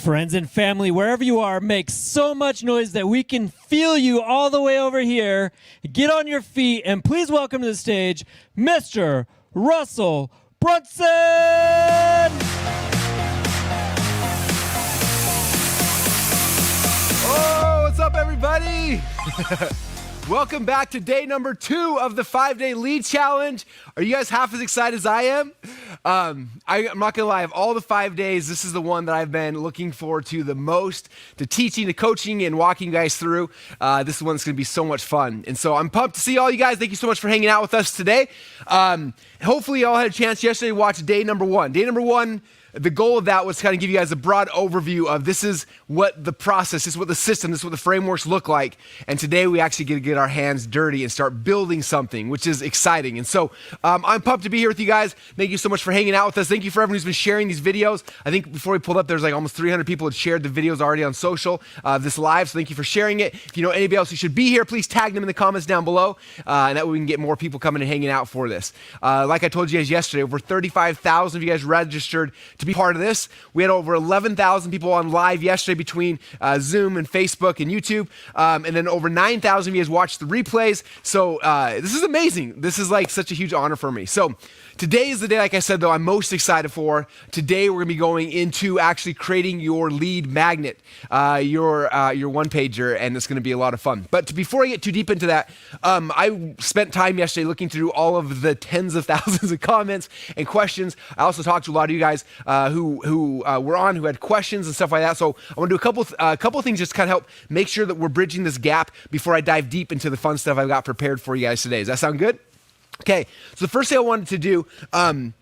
Friends and family, wherever you are, make so much noise that we can feel you all the way over here. Get on your feet and please welcome to the stage, Mr. Russell Brunson! Oh, what's up, everybody? Welcome back to day number 2 of the 5-day lead challenge. Are you guys half as excited as I am? I'm not gonna lie, of all the 5 days, this is the one that I've been looking forward to the most, to teaching, to coaching, and walking you guys through. This is one that's gonna be so much fun. And so I'm pumped to see all you guys. Thank you so much for hanging out with us today. Hopefully you all had a chance yesterday to watch day number 1. Day number 1, the goal of that was to kind of give you guys a broad overview of this is what the process, this is what the system, this is what the frameworks look like. And today we actually get to get our hands dirty and start building something, which is exciting. And so I'm pumped to be here with you guys. Thank you so much for hanging out with us. Thank you for everyone who's been sharing these videos. I think before we pulled up, there's like almost 300 people that shared the videos already on social, this live. So thank you for sharing it. If you know anybody else who should be here, please tag them in the comments down below. And that way we can get more people coming and hanging out for this. Like I told you guys yesterday, over 35,000 of you guys registered to be part of this. We had over 11,000 people on live yesterday between Zoom and Facebook and YouTube. And then over 9,000 of you guys watched the replays. So this is amazing. This is like such a huge honor for me. So today is the day, like I said, though, I'm most excited for. Today we're gonna be going into actually creating your lead magnet, your one pager, and it's gonna be a lot of fun. But before I get too deep into that, I spent time yesterday looking through all of the tens of thousands of comments and questions. I also talked to a lot of you guys who were on, who had questions and stuff like that. So I want to do a couple of things just to kind of help make sure that we're bridging this gap before I dive deep into the fun stuff I've got prepared for you guys today. Does that sound good? Okay, so the first thing I wanted to do, a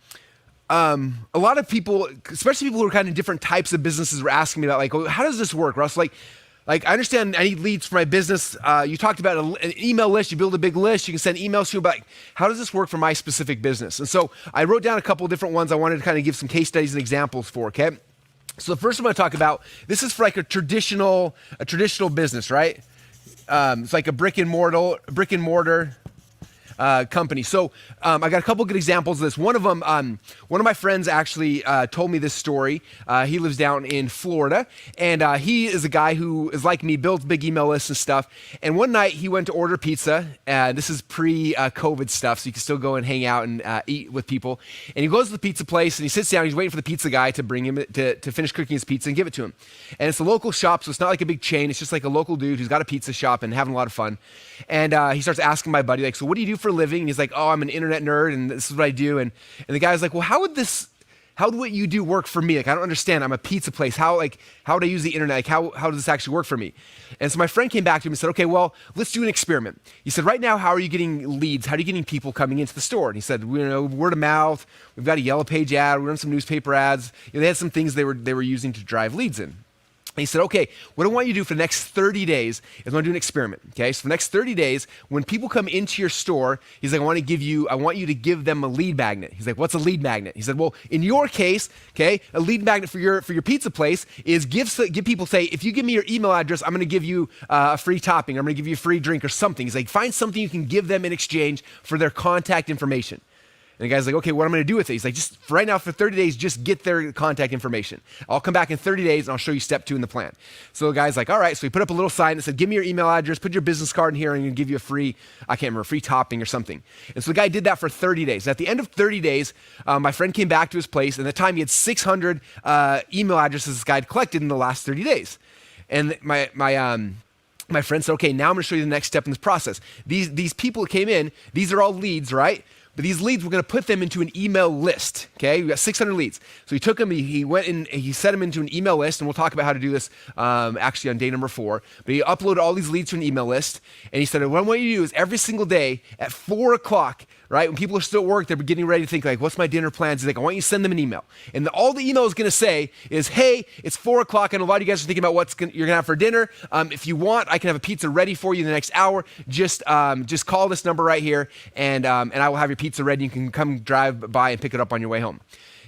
lot of people, especially people who are kind of different types of businesses, were asking me about, like, well, how does this work, Russ? Like I understand I need leads for my business. You talked about an email list. You build a big list. You can send emails to, but like, how does this work for my specific business? And so I wrote down a couple of different ones I wanted to kind of give some case studies and examples for, okay? So the first one I'm going to talk about, this is for like a traditional business, right? It's like a brick and mortar company. So I got a couple good examples of this. One of them, one of my friends actually told me this story. He lives down in Florida, and he is a guy who is like me, builds big email lists and stuff. And one night he went to order pizza. This is pre-COVID stuff, so you can still go and hang out and eat with people. And he goes to the pizza place, and he sits down. He's waiting for the pizza guy to bring him to finish cooking his pizza and give it to him. And it's a local shop, so it's not like a big chain. It's just like a local dude who's got a pizza shop and having a lot of fun. And he starts asking my buddy, like, so what do you do for a living? And he's like, oh, I'm an internet nerd, and this is what I do. And the guy's like, well, how would what you do work for me? Like, I don't understand. I'm a pizza place. How would I use the internet? Like, how does this actually work for me? And so my friend came back to him and said, okay, well, let's do an experiment. He said, right now, how are you getting leads? How are you getting people coming into the store? And he said, word of mouth. We've got a Yellow Page ad. We run some newspaper ads. They had some things they were using to drive leads in. And he said, okay, what I want you to do for the next 30 days is I want to do an experiment, okay? So for the next 30 days, when people come into your store, he's like, I want you to give them a lead magnet. He's like, what's a lead magnet? He said, well, in your case, okay, a lead magnet for your pizza place is give people, say, if you give me your email address, I'm going to give you a free topping, I'm going to give you a free drink or something. He's like, find something you can give them in exchange for their contact information. And the guy's like, okay, what am I going to do with it? He's like, just for right now, for 30 days, just get their contact information. I'll come back in 30 days and I'll show you step 2 in the plan. So the guy's like, all right. So he put up a little sign that said, give me your email address, put your business card in here, and I'm going to give you a free topping or something. And so the guy did that for 30 days. At the end of 30 days, my friend came back to his place, and at the time he had 600 email addresses this guy had collected in the last 30 days. And my friend said, okay, now I'm going to show you the next step in this process. These people that came in, these are all leads, right? But these leads, we're going to put them into an email list, okay? We got 600 leads. So he took them, he went in, he set them into an email list, and we'll talk about how to do this actually on day number 4. But he uploaded all these leads to an email list, and he said, what I want you to do is every single day at 4 o'clock, right, when people are still at work, they're getting ready to think, like, what's my dinner plans? He's like, I want you to send them an email. And all the email is going to say is, hey, it's 4 o'clock, and a lot of you guys are thinking about you're going to have for dinner. If you want, I can have a pizza ready for you in the next hour. Just call this number right here, and I will have your pizza ready. You can come drive by and pick it up on your way home.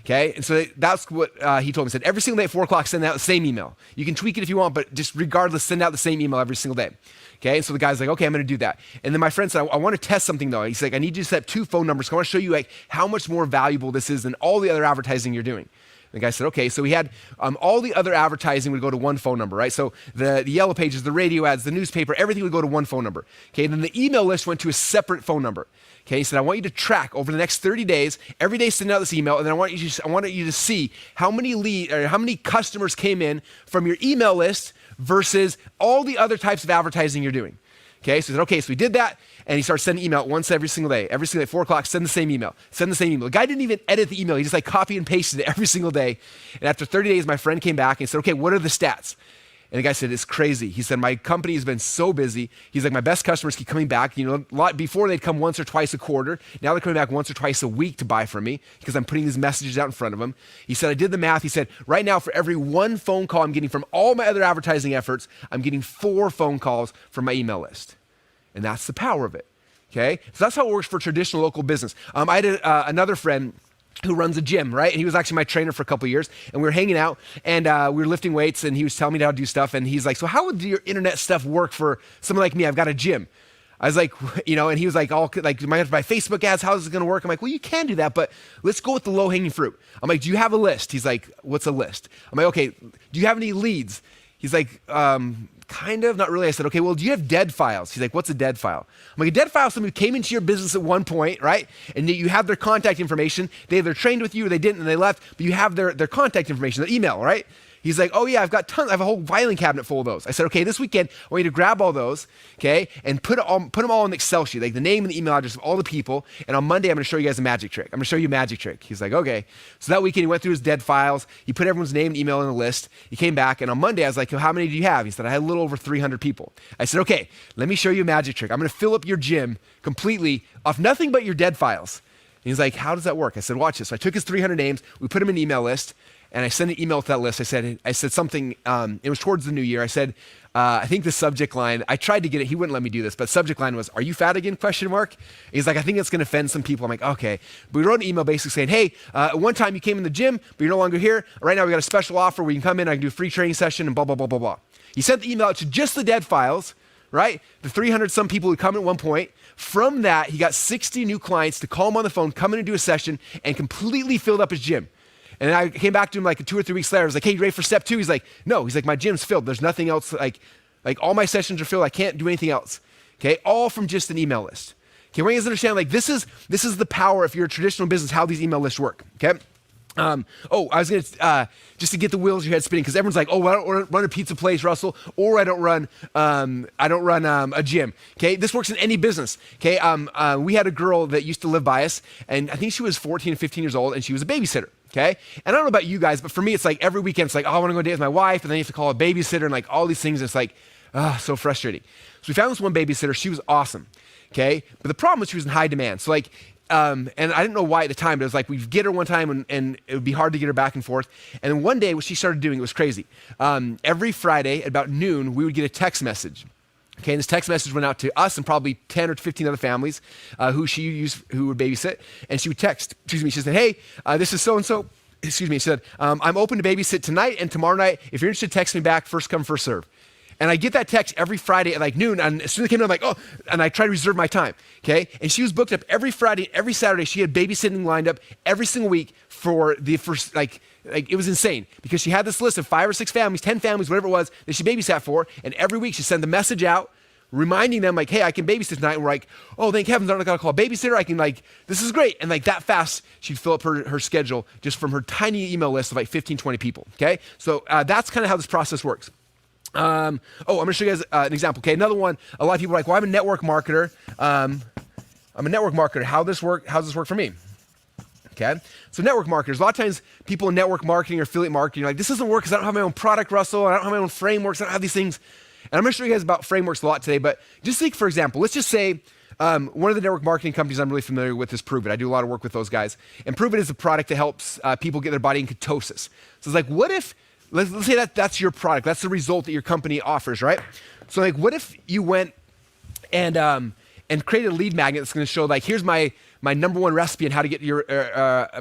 Okay, and so that's what he told me. He said, every single day at 4 o'clock, send out the same email. You can tweak it if you want, but just regardless, send out the same email every single day. Okay, so the guy's like, okay, I'm going to do that. And then my friend said, I want to test something though. He's like, I need you to set 2 phone numbers. I want to show you like how much more valuable this is than all the other advertising you're doing. The guy said, okay. So we had all the other advertising would go to 1 phone number, right? So the Yellow Pages, the radio ads, the newspaper, everything would go to 1 phone number. Okay, and then the email list went to a separate phone number. Okay, he said, I want you to track over the next 30 days, every day send out this email, and then I want you to see how many customers came in from your email list versus all the other types of advertising you're doing. Okay, so he said, okay, so we did that, and he started sending email once every single day. Every single day, 4 o'clock, send the same email. The guy didn't even edit the email. He just like copy and pasted it every single day. And after 30 days, my friend came back and said, okay, what are the stats? And the guy said, it's crazy. He said, my company has been so busy. He's like, my best customers keep coming back. Before they'd come once or twice a quarter. Now they're coming back once or twice a week to buy from me because I'm putting these messages out in front of them. He said, I did the math. He said, right now for every 1 phone call I'm getting from all my other advertising efforts, I'm getting 4 phone calls from my email list. And that's the power of it, okay? So that's how it works for traditional local business. I had another friend who runs a gym, right? And he was actually my trainer for a couple of years, and we were hanging out, and we were lifting weights, and he was telling me how to do stuff, and he's like, so how would your internet stuff work for someone like me? I've got a gym. I was like, and he was like, am I going to buy Facebook ads? How is it going to work? I'm like, well, you can do that, but let's go with the low-hanging fruit. I'm like, do you have a list? He's like, what's a list? I'm like, okay, do you have any leads? He's like, kind of, not really. I said, okay, well, do you have dead files? He's like, what's a dead file? I'm like, a dead file is someone who came into your business at one point, right? And you have their contact information. They either trained with you or they didn't and they left, but you have their contact information, their email, right? He's like, oh yeah, I've got tons. I have a whole filing cabinet full of those. I said, okay, this weekend, I want you to grab all those, okay, and put them all in an Excel sheet, like the name and the email address of all the people. And on Monday, I'm going to show you guys a magic trick. I'm going to show you a magic trick. He's like, okay. So that weekend, he went through his dead files. He put everyone's name and email in the list. He came back, and on Monday, I was like, how many do you have? He said, I had a little over 300 people. I said, okay, let me show you a magic trick. I'm going to fill up your gym completely off nothing but your dead files. And he's like, how does that work? I said, watch this. So I took his 300 names. We put them in an email list. And I sent an email to that list. I said something, it was towards the new year. I said, I think the subject line, I tried to get it, he wouldn't let me do this, but subject line was, "Are you fat again?" ? He's like, "I think it's gonna offend some people." I'm like, okay. But we wrote an email basically saying, "Hey, one time you came in the gym, but you're no longer here. Right now we got a special offer where you can come in, I can do a free training session and blah, blah, blah, blah, blah." He sent the email out to just the dead files, right? The 300 some people who come at one point. From that, he got 60 new clients to call him on the phone, come in and do a session, and completely filled up his gym. And I came back to him like 2 or 3 weeks later. I was like, "Hey, you ready for step 2? He's like, "No." He's like, "My gym's filled. There's nothing else. Like all my sessions are filled. I can't do anything else." Okay, all from just an email list. Okay, I want you guys to understand, like this is the power, if you're a traditional business, how these email lists work. Okay. I was gonna just to get the wheels in your head spinning, because everyone's like, "Oh, well, I don't run a pizza place, Russell, or I don't run a gym." Okay, this works in any business. Okay, we had a girl that used to live by us, and I think she was 14 or 15 years old, and she was a babysitter. Okay, and I don't know about you guys, but for me, it's like every weekend, it's like, "Oh, I want to go date with my wife," and then you have to call a babysitter, and like all these things. It's like, so frustrating. So we found this one babysitter. She was awesome. Okay, but the problem was she was in high demand. So like. And I didn't know why at the time, but it was like we'd get her one time and it would be hard to get her back and forth. And then one day what she started doing, it was crazy. Every Friday at about noon, we would get a text message. Okay, and this text message went out to us and probably 10 or 15 other families who would babysit. And she would text, she said, "Hey, this is so-and-so." She said, "I'm open to babysit tonight and tomorrow night. If you're interested, text me back, first come, first serve." And I get that text every Friday at like noon, and as soon as it came in, I'm like, "Oh," and I try to reserve my time, okay? And she was booked up every Friday, every Saturday. She had babysitting lined up every single week for the first, like it was insane, because she had this list of 5 or 6 families, 10 families, whatever it was, that she babysat for, and every week she sent the message out, reminding them like, "Hey, I can babysit tonight," and we're like, "Oh, thank heavens, I'm not gonna call a babysitter, I can this is great." And like that fast, she'd fill up her schedule just from her tiny email list of like 15, 20 people, okay? So that's kind of how this process works. I'm gonna show you guys an example. Okay, another one. A lot of people are like, "Well, I'm a network marketer. I'm a network marketer. How does this work for me?" Okay, so network marketers. A lot of times, people in network marketing or affiliate marketing are like, "This doesn't work because I don't have my own product, Russell. I don't have my own frameworks. I don't have these things." And I'm gonna show you guys about frameworks a lot today. But just think, for example, let's just say one of the network marketing companies I'm really familiar with is Pruvit. I do a lot of work with those guys. And Pruvit is a product that helps people get their body in ketosis. So it's like, what if Let's say that's your product. That's the result that your company offers, right? So like, what if you went and created a lead magnet that's going to show like, here's my number one recipe and how to get your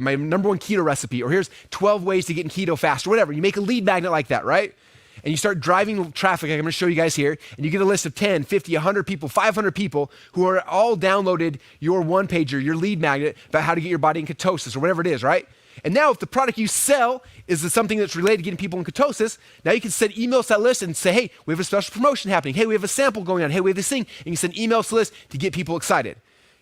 my number one keto recipe, or here's 12 ways to get in keto fast, or whatever. You make a lead magnet like that, right? And you start driving traffic, like I'm going to show you guys here, and you get a list of 10, 50, 100 people, 500 people who are all downloaded your one pager, your lead magnet about how to get your body in ketosis or whatever it is, right? And now if the product you sell is something that's related to getting people in ketosis, now you can send emails to that list and say, "Hey, we have a special promotion happening. Hey, we have a sample going on. Hey, we have this thing." And you send emails to the list to get people excited.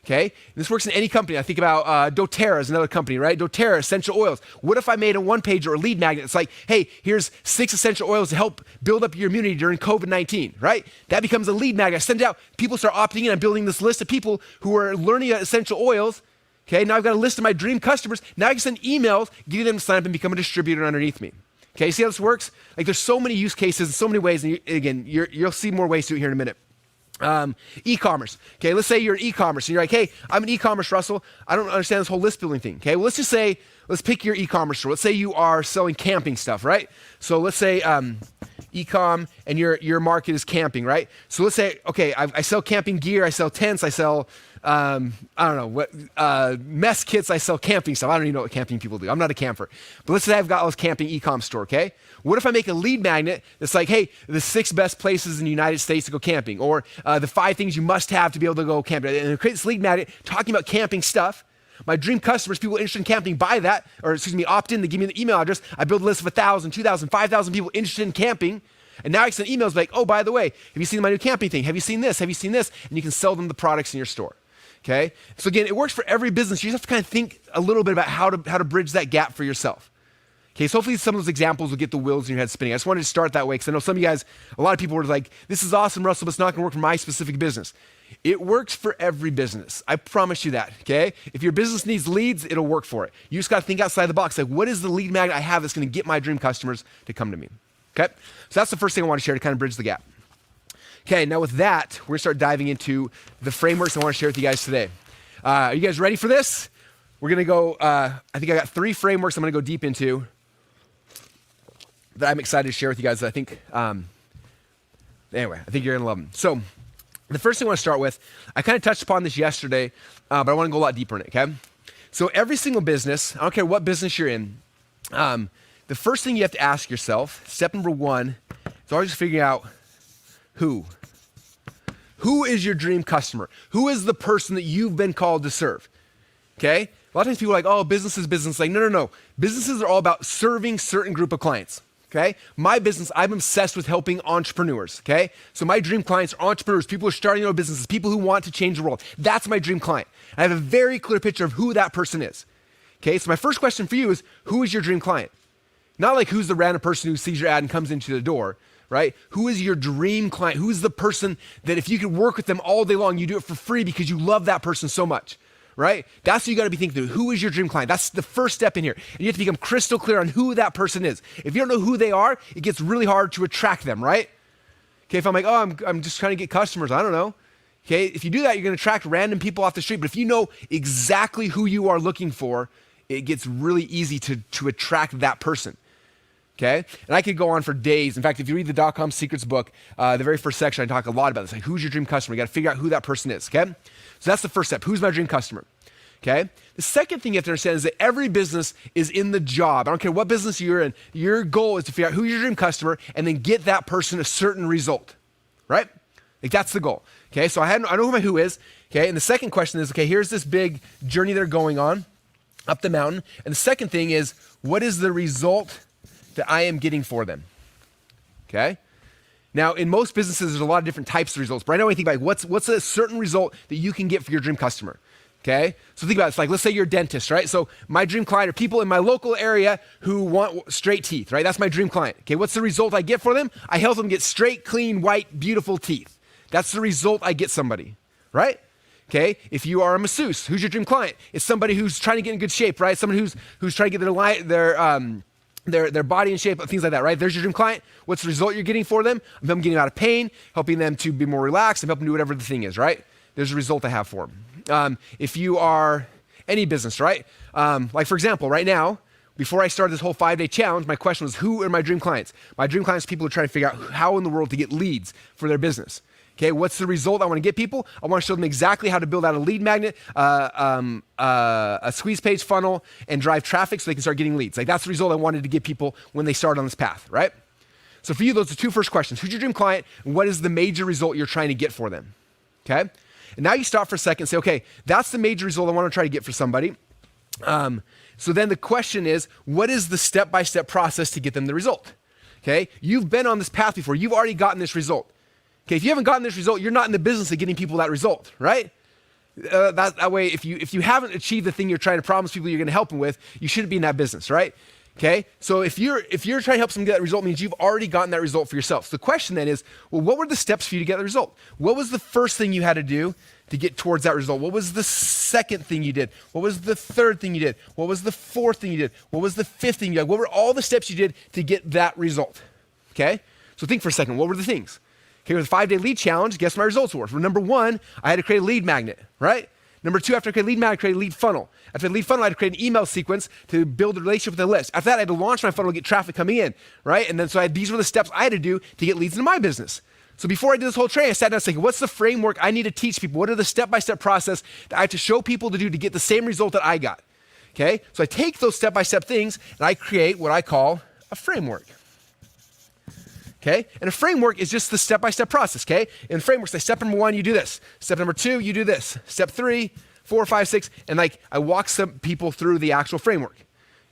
Okay? And this works in any company. I think about doTERRA is another company, right? doTERRA, essential oils. What if I made a one-pager or a lead magnet? It's like, "Hey, here's 6 essential oils to help build up your immunity during COVID-19, right? That becomes a lead magnet. I send it out. People start opting in. I'm building this list of people who are learning about essential oils. Okay, now I've got a list of my dream customers. Now I can send emails, getting them to sign up and become a distributor underneath me. Okay, see how this works? Like there's so many use cases and so many ways, and you'll see more ways to it here in a minute. E-commerce. Okay, let's say you're in e-commerce and you're like, "Hey, I'm an e-commerce, Russell. I don't understand this whole list building thing." Okay, well, let's pick your e-commerce store. Let's say you are selling camping stuff, right? So let's say e-com and your market is camping, right? So let's say, okay, I sell camping gear, I sell tents, I sell I don't know what mess kits, I sell camping stuff. I don't even know what camping people do. I'm not a camper. But let's say I've got this camping e-com store, okay? What if I make a lead magnet that's like, "Hey, the 6 best places in the United States to go camping," or the 5 things you must have to be able to go camping. And I create this lead magnet talking about camping stuff. My dream customers, people interested in camping, buy that, or opt in, they give me the email address. I build a list of 1,000, 2,000, 5,000 people interested in camping. And now I can send emails like, "Oh, by the way, have you seen my new camping thing? Have you seen this? Have you seen this?" And you can sell them the products in your store. Okay? So again, it works for every business. You just have to kind of think a little bit about how to bridge that gap for yourself. Okay, so hopefully some of those examples will get the wheels in your head spinning. I just wanted to start that way because I know some of you guys, a lot of people were like, "This is awesome, Russell, but it's not going to work for my specific business." It works for every business. I promise you that, okay? If your business needs leads, it'll work for it. You just got to think outside the box. Like, what is the lead magnet I have that's going to get my dream customers to come to me? Okay? So that's the first thing I want to share to kind of bridge the gap. Okay, now with that, we're going to start diving into the frameworks I want to share with you guys today. Are you guys ready for this? We're going to go, I think I got 3 frameworks I'm going to go deep into that I'm excited to share with you guys that I think Anyway, I think you're gonna love them. So the first thing I want to start with, I kind of touched upon this yesterday, but I want to go a lot deeper in it, okay? So every single business, I don't care what business you're in, the first thing you have to ask yourself, step number one, is always figuring out who. Who is your dream customer? Who is the person that you've been called to serve? Okay? A lot of times people are like, oh, business is business. Like, no. Businesses are all about serving certain group of clients. Okay? My business, I'm obsessed with helping entrepreneurs. Okay? So my dream clients are entrepreneurs, people who are starting their own businesses, people who want to change the world. That's my dream client. I have a very clear picture of who that person is. Okay? So my first question for you is, who is your dream client? Not like who's the random person who sees your ad and comes into the door, right? Who is your dream client? Who is the person that if you could work with them all day long, you do it for free because you love that person so much, right? That's what you got to be thinking through. Who is your dream client? That's the first step in here. And you have to become crystal clear on who that person is. If you don't know who they are, it gets really hard to attract them, right? Okay, if I'm like, oh, I'm just trying to get customers, I don't know. Okay, if you do that, you're going to attract random people off the street. But if you know exactly who you are looking for, it gets really easy to attract that person. Okay? And I could go on for days. In fact, if you read the .com Secrets book, the very first section, I talk a lot about this. Like, who's your dream customer? You got to figure out who that person is. Okay? So that's the first step. Who's my dream customer? Okay? The second thing you have to understand is that every business is in the job. I don't care what business you're in. Your goal is to figure out who's your dream customer and then get that person a certain result. Right? Like, that's the goal. Okay? So I know who my who is. Okay? And the second question is, okay, here's this big journey they're going on up the mountain. And the second thing is, what is the result that I am getting for them? Okay? Now, in most businesses, there's a lot of different types of results, but I know anything about what's a certain result that you can get for your dream customer. Okay? So think about it. It's like, let's say you're a dentist, right? So my dream client are people in my local area who want straight teeth, right? That's my dream client. Okay, what's the result I get for them? I help them get straight, clean, white, beautiful teeth. That's the result I get somebody, right? Okay, if you are a masseuse, who's your dream client? It's somebody who's trying to get in good shape, right? Someone who's trying to get their body in shape, things like that, right? There's your dream client. What's the result you're getting for them? I'm helping getting out of pain, helping them to be more relaxed, and helping them do whatever the thing is, right? There's a result I have for them. If you are any business, right? Like for example, right now, before I started this whole 5-day challenge, my question was, who are my dream clients? My dream clients are people who are trying to figure out how in the world to get leads for their business. Okay, what's the result I want to get people? I want to show them exactly how to build out a lead magnet, a squeeze page funnel, and drive traffic so they can start getting leads. Like that's the result I wanted to get people when they start on this path, right? So for you, those are two first questions. Who's your dream client? And what is the major result you're trying to get for them? Okay? And now you stop for a second and say, okay, that's the major result I want to try to get for somebody. So then the question is, what is the step-by-step process to get them the result? Okay? You've been on this path before. You've already gotten this result. Okay, if you haven't gotten this result, you're not in the business of getting people that result, right? That way, if you haven't achieved the thing you're trying to promise people you're going to help them with, you shouldn't be in that business, right? Okay, so if you're trying to help someone get that result, it means you've already gotten that result for yourself. So the question then is, well, what were the steps for you to get the result? What was the first thing you had to do to get towards that result? What was the second thing you did? What was the third thing you did? What was the fourth thing you did? What was the fifth thing you did? What were all the steps you did to get that result? Okay, so think for a second. What were the things? Okay, with the 5-day lead challenge, guess what my results were? For number one, I had to create a lead magnet, right? Number two, after I created a lead magnet, I created a lead funnel. After the lead funnel, I had to create an email sequence to build a relationship with the list. After that, I had to launch my funnel to get traffic coming in, right? And then these were the steps I had to do to get leads into my business. So before I did this whole training, I sat down and said, what's the framework I need to teach people? What are the step-by-step process that I have to show people to do to get the same result that I got? Okay, so I take those step-by-step things and I create what I call a framework. Okay, and a framework is just the step-by-step process, okay? In frameworks, like step number one, you do this. Step number two, you do this. Step 3, 4, 5, 6, and like I walk some people through the actual framework,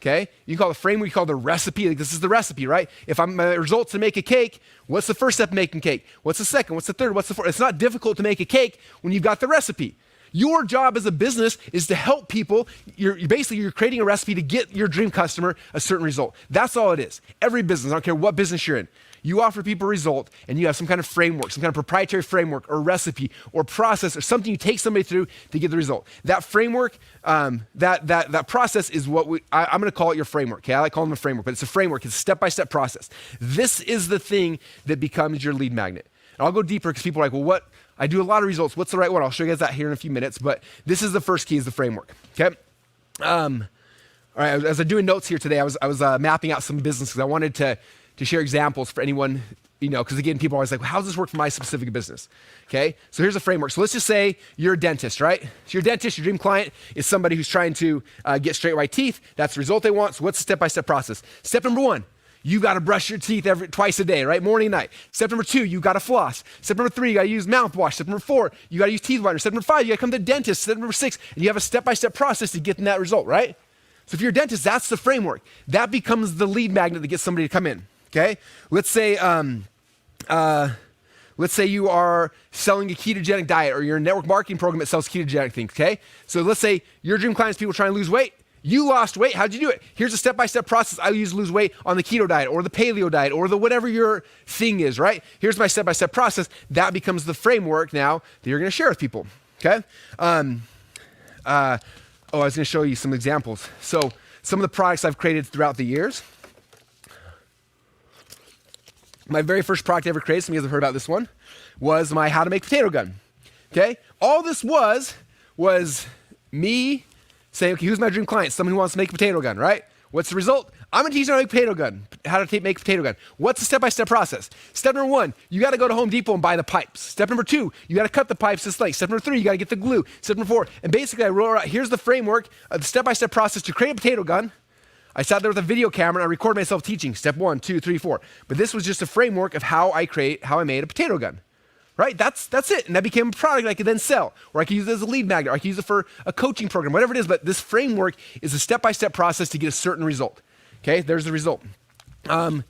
okay? You can call it a framework, you call it a recipe. Like this is the recipe, right? If my results to make a cake, what's the first step of making cake? What's the second? What's the third? What's the fourth? It's not difficult to make a cake when you've got the recipe. Your job as a business is to help people. You're creating a recipe to get your dream customer a certain result. That's all it is. Every business, I don't care what business you're in. You offer people a result and you have some kind of framework, some kind of proprietary framework or recipe or process or something you take somebody through to get the result. That framework, that process is what I'm going to call it your framework. Okay, I like calling it a framework, but it's a framework. It's a step-by-step process. This is the thing that becomes your lead magnet. And I'll go deeper because people are like, well, what? I do a lot of results. What's the right one? I'll show you guys that here in a few minutes, but this is the first key is the framework. Okay. All right. As I'm doing notes here today, I was mapping out some businesses. I wanted to share examples for anyone because again, people are always like, well, how does this work for my specific business? Okay, so here's a framework. So let's just say you're a dentist, right? So you're a dentist, your dream client is somebody who's trying to get straight white teeth. That's the result they want. So what's the step-by-step process? Step number 1, you got to brush your teeth twice a day, right? Morning and night. Step number 2, you got to floss. Step number 3, you got to use mouthwash. Step number 4, you got to use teeth whitener. Step number 5, you got to come to the dentist. Step number 6, and you have a step-by-step process to get in that result, right? So if you're a dentist, that's the framework. That becomes the lead magnet that gets somebody to come in, okay? Let's say you are selling a ketogenic diet, or you're a network marketing program that sells ketogenic things, okay? So let's say your dream clients, people trying to lose weight. You lost weight. How'd you do it? Here's a step-by-step process I use to lose weight on the keto diet or the paleo diet or the whatever your thing is, right? Here's my step-by-step process. That becomes the framework now that you're going to share with people, okay? I was going to show you some examples. So some of the products I've created throughout the years. My very first product I ever created, some of you guys have heard about this one, was my How to Make Potato Gun, okay? All this was me saying, okay, who's my dream client? Someone who wants to make a potato gun, right? What's the result? I'm gonna teach you how to make a potato gun, make a potato gun. What's the step-by-step process? Step number 1, you gotta go to Home Depot and buy the pipes. Step number 2, you gotta cut the pipes this length. Step number 3, you gotta get the glue. Step number 4, and basically I wrote out, here's the framework of the step-by-step process to create a potato gun. I sat there with a video camera and I recorded myself teaching step 1, 2, 3, 4. But this was just a framework of how I made a potato gun. Right? That's it. And that became a product I could then sell, or I could use it as a lead magnet, or I could use it for a coaching program, whatever it is. But this framework is a step-by-step process to get a certain result. Okay, there's the result. Let's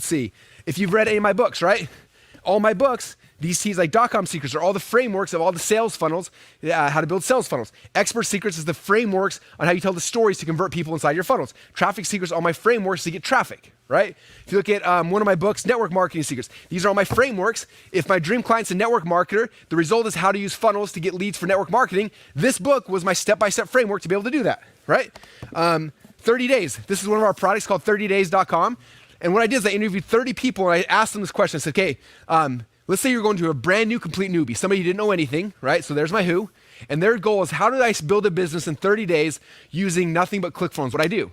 see. If you've read any of my books, right? All my books, these T's like .com secrets are all the frameworks of all the sales funnels, how to build sales funnels. Expert secrets is the frameworks on how you tell the stories to convert people inside your funnels. Traffic secrets are all my frameworks to get traffic, right? If you look at one of my books, Network Marketing Secrets, these are all my frameworks. If my dream client's a network marketer, the result is how to use funnels to get leads for network marketing. This book was my step-by-step framework to be able to do that, right? 30 days. This is one of our products called 30days.com. And what I did is I interviewed 30 people and I asked them this question. I said, okay, let's say you're going to a brand new, complete newbie, somebody who didn't know anything, right? So there's my who. And their goal is, how did I build a business in 30 days using nothing but ClickFunnels, what I do?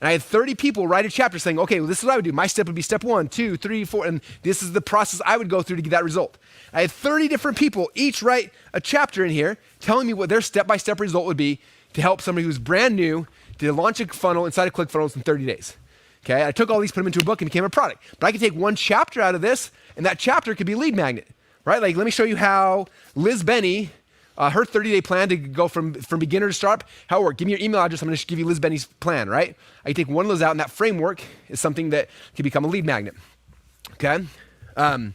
And I had 30 people write a chapter saying, okay, well, this is what I would do. My step would be step 1, 2, 3, 4, and this is the process I would go through to get that result. I had 30 different people each write a chapter in here telling me what their step-by-step result would be to help somebody who's brand new to launch a funnel inside of ClickFunnels in 30 days. Okay, I took all these, put them into a book, and became a product. But I could take one chapter out of this, and that chapter could be a lead magnet, right? Like, let me show you how Liz Benny, her 30-day plan to go from beginner to startup, how it worked. Give me your email address, I'm gonna give you Liz Benny's plan, right? I can take one of those out, and that framework is something that can become a lead magnet, okay? All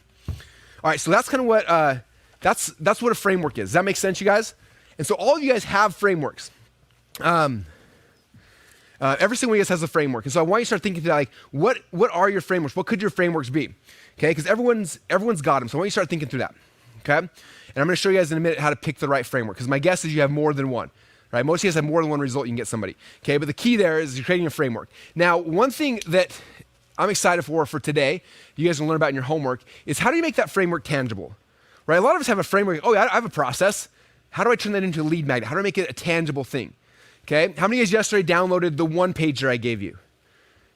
right, so that's kind of what, that's what a framework is. Does that make sense, you guys? And so all of you guys have frameworks. Every single one of you guys has a framework. And so I want you to start thinking through that, like, what are your frameworks? What could your frameworks be? Okay, because everyone's got them. So I want you to start thinking through that, okay? And I'm gonna show you guys in a minute how to pick the right framework, because my guess is you have more than one, right? Most of you guys have more than one result you can get somebody, okay? But the key there is you're creating a framework. Now, one thing that I'm excited for today, you guys will learn about in your homework, is how do you make that framework tangible, right? A lot of us have a framework, oh, I have a process. How do I turn that into a lead magnet? How do I make it a tangible thing? Okay, how many of you guys yesterday downloaded the one-pager I gave you?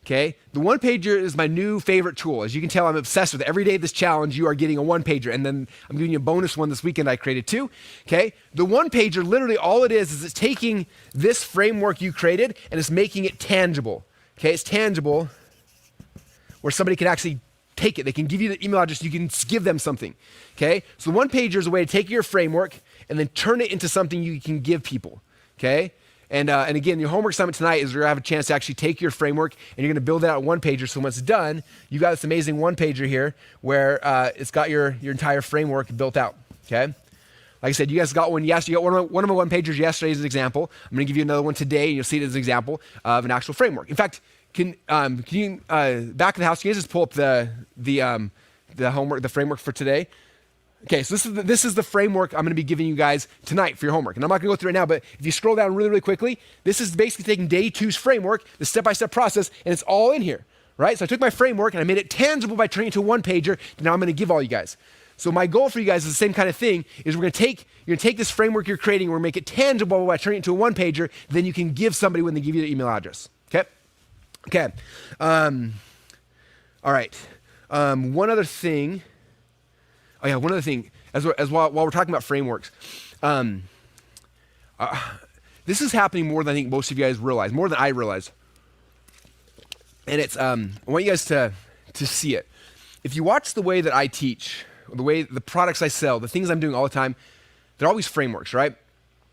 Okay, the one-pager is my new favorite tool. As you can tell, I'm obsessed with it. Every day of this challenge, you are getting a one-pager, and then I'm giving you a bonus one this weekend I created too. Okay, the one-pager, literally all it is it's taking this framework you created and it's making it tangible. Okay, it's tangible where somebody can actually take it. They can give you the email address, you can give them something. Okay, so the one-pager is a way to take your framework and then turn it into something you can give people. Okay. And again, your homework assignment tonight is you're gonna have a chance to actually take your framework and you're gonna build that one-pager. So when it's done, you got this amazing one-pager here where it's got your entire framework built out, okay? Like I said, you guys got one, yes, you got one of my one-pagers yesterday as an example. I'm gonna give you another one today and you'll see it as an example of an actual framework. In fact, can you, back of the house, can you guys just pull up the homework, the framework for today? Okay, so this is the framework I'm gonna be giving you guys tonight for your homework. And I'm not gonna go through it now, but if you scroll down really, really quickly, this is basically taking day 2's framework, the step-by-step process, and it's all in here, right? So I took my framework and I made it tangible by turning it into a one-pager, and now I'm gonna give all you guys. So my goal for you guys is the same kind of thing, is you're gonna take this framework you're creating, we're gonna make it tangible by turning it into a one-pager, then you can give somebody when they give you the email address, okay? Okay, all right. One other thing. Oh yeah, one other thing. While we're talking about frameworks, this is happening more than I think most of you guys realize, more than I realize. And it's I want you guys to see it. If you watch the way that I teach, the products I sell, the things I'm doing all the time, they're always frameworks, right?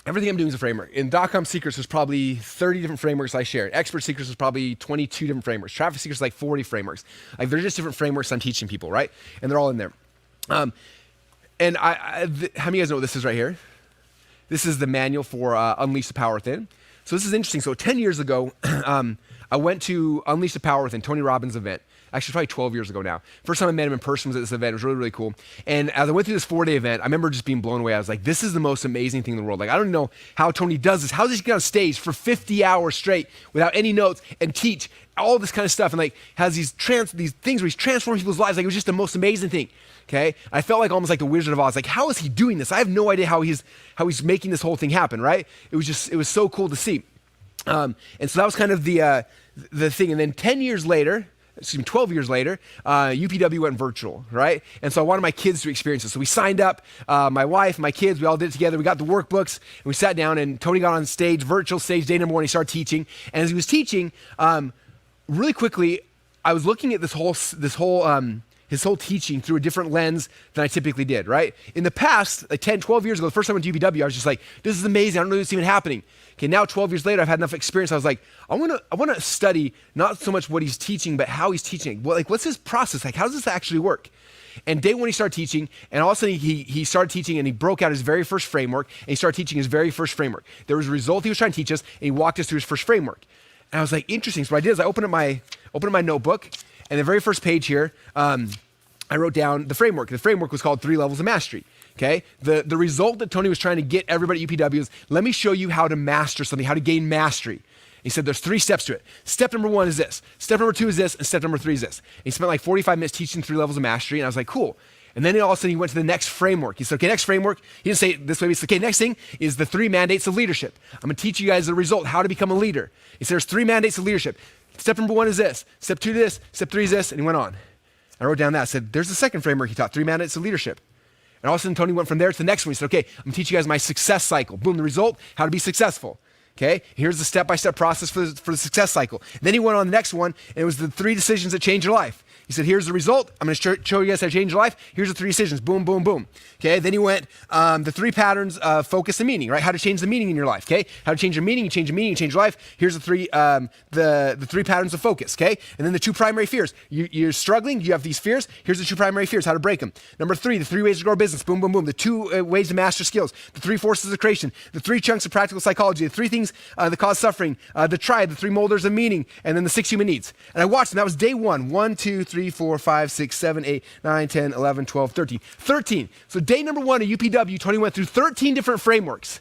Everything I'm doing is a framework. In .com Secrets, there's probably 30 different frameworks I share. Expert Secrets is probably 22 different frameworks. Traffic Secrets is like 40 frameworks. Like they're just different frameworks I'm teaching people, right? And they're all in there. And how many of you guys know what this is right here? This is the manual for Unleash the Power Within. So this is interesting. So 10 years ago, I went to Unleash the Power Within, Tony Robbins' event. Actually, probably 12 years ago now. First time I met him in person was at this event. It was really, really cool. And as I went through this 4-day event, I remember just being blown away. I was like, this is the most amazing thing in the world. Like, I don't know how Tony does this. How does he get on stage for 50 hours straight without any notes and teach all this kind of stuff? And like, has these things where he's transforming people's lives. Like, it was just the most amazing thing. Okay? I felt like almost like the Wizard of Oz. Like, how is he doing this? I have no idea how he's making this whole thing happen, right? It was so cool to see. And so that was kind of the thing. And then 12 years later, UPW went virtual, right? And so I wanted my kids to experience it. So we signed up, my wife, my kids, we all did it together. We got the workbooks and we sat down and Tony got on stage, virtual stage, day number 1, he started teaching. And as he was teaching, really quickly, I was looking at his whole teaching through a different lens than I typically did, right? In the past, like 10, 12 years ago, the first time I went to UPW, I was just like, this is amazing. I don't know this even happening. Okay, now 12 years later, I've had enough experience. I was like, I want to study not so much what he's teaching, but how he's teaching. Well, like, what's his process? Like, how does this actually work? And day 1, he started teaching, and all of a sudden, he started teaching, and he broke out his very first framework, and he started teaching his very first framework. There was a result he was trying to teach us, and he walked us through his first framework. And I was like, interesting. So what I did is I opened up my notebook, and the very first page here, I wrote down the framework. The framework was called 3 Levels of Mastery. Okay? The result that Tony was trying to get everybody at UPW is, let me show you how to master something, how to gain mastery. He said there's 3 steps to it. Step number 1 is this. Step number 2 is this. And step number 3 is this. And he spent like 45 minutes teaching 3 levels of mastery. And I was like, cool. And then all of a sudden he went to the next framework. He said, okay, next framework. He didn't say it this way. He said, okay, next thing is the 3 mandates of leadership. I'm going to teach you guys the result, how to become a leader. He said there's 3 mandates of leadership. Step number 1 is this. Step 2 is this. Step 3 is this. And he went on. I wrote down that. I said, there's the second framework he taught, 3 mandates of leadership. And all of a sudden, Tony went from there to the next one. He said, okay, I'm going to teach you guys my success cycle. Boom, the result, how to be successful. Okay, here's the step-by-step process for the success cycle. And then he went on the next one, and it was the 3 decisions that change your life. He said, here's the result. I'm going to show you guys how to change your life. Here's the 3 decisions. Boom, boom, boom. Okay, then he went the 3 patterns of focus and meaning, right? How to change the meaning in your life, okay? How to change your meaning, you change your meaning, you change your life. Here's the 3 patterns of focus, okay? And then the 2 primary fears. You're struggling, you have these fears. Here's the 2 primary fears, how to break them. Number 3, the 3 ways to grow a business. Boom, boom, boom. The 2 ways to master skills. The 3 forces of creation. The 3 chunks of practical psychology. The 3 things that cause suffering. The triad, the 3 molders of meaning, and then the 6 human needs. And I watched them. That was day 1. 1, 2, 3, 4, 5, 6, 7, 8, 9, 10, 11, 12, 13. 13. So day number 1 at UPW, Tony went through 13 different frameworks.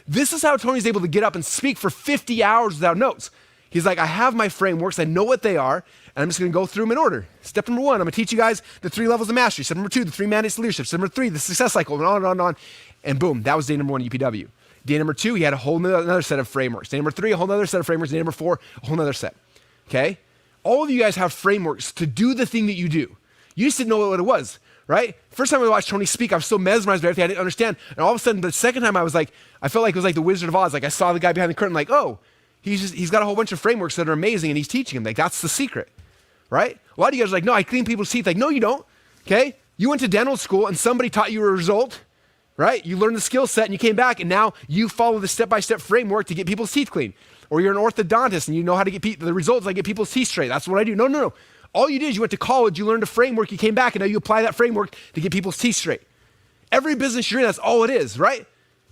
This is how Tony's able to get up and speak for 50 hours without notes. He's like, I have my frameworks, I know what they are, and I'm just going to go through them in order. Step number 1, I'm going to teach you guys the 3 levels of mastery. Step number 2, the 3 mandates of leadership. Step number 3, the success cycle, and on and on and on. And boom, that was day number 1 at UPW. Day number 2, he had a whole another set of frameworks. Day number 3, a whole other set of frameworks. Day number 4, a whole other set. Okay? All of you guys have frameworks to do the thing that you do. You just didn't know what it was, right? First time I watched Tony speak, I was so mesmerized by everything I didn't understand. And all of a sudden, the second time I felt like it was like the Wizard of Oz. Like I saw the guy behind the curtain, like, oh, he's got a whole bunch of frameworks that are amazing and he's teaching them. Like that's the secret, right? A lot of you guys are like, no, I clean people's teeth. Like, no, you don't, okay? You went to dental school and somebody taught you a result, right? You learned the skill set and you came back and now you follow the step-by-step framework to get people's teeth clean. Or you're an orthodontist and you know how to get the results, like get people's teeth straight. That's what I do. No. All you did is you went to college, you learned a framework, you came back, and now you apply that framework to get people's teeth straight. Every business you're in, that's all it is, right?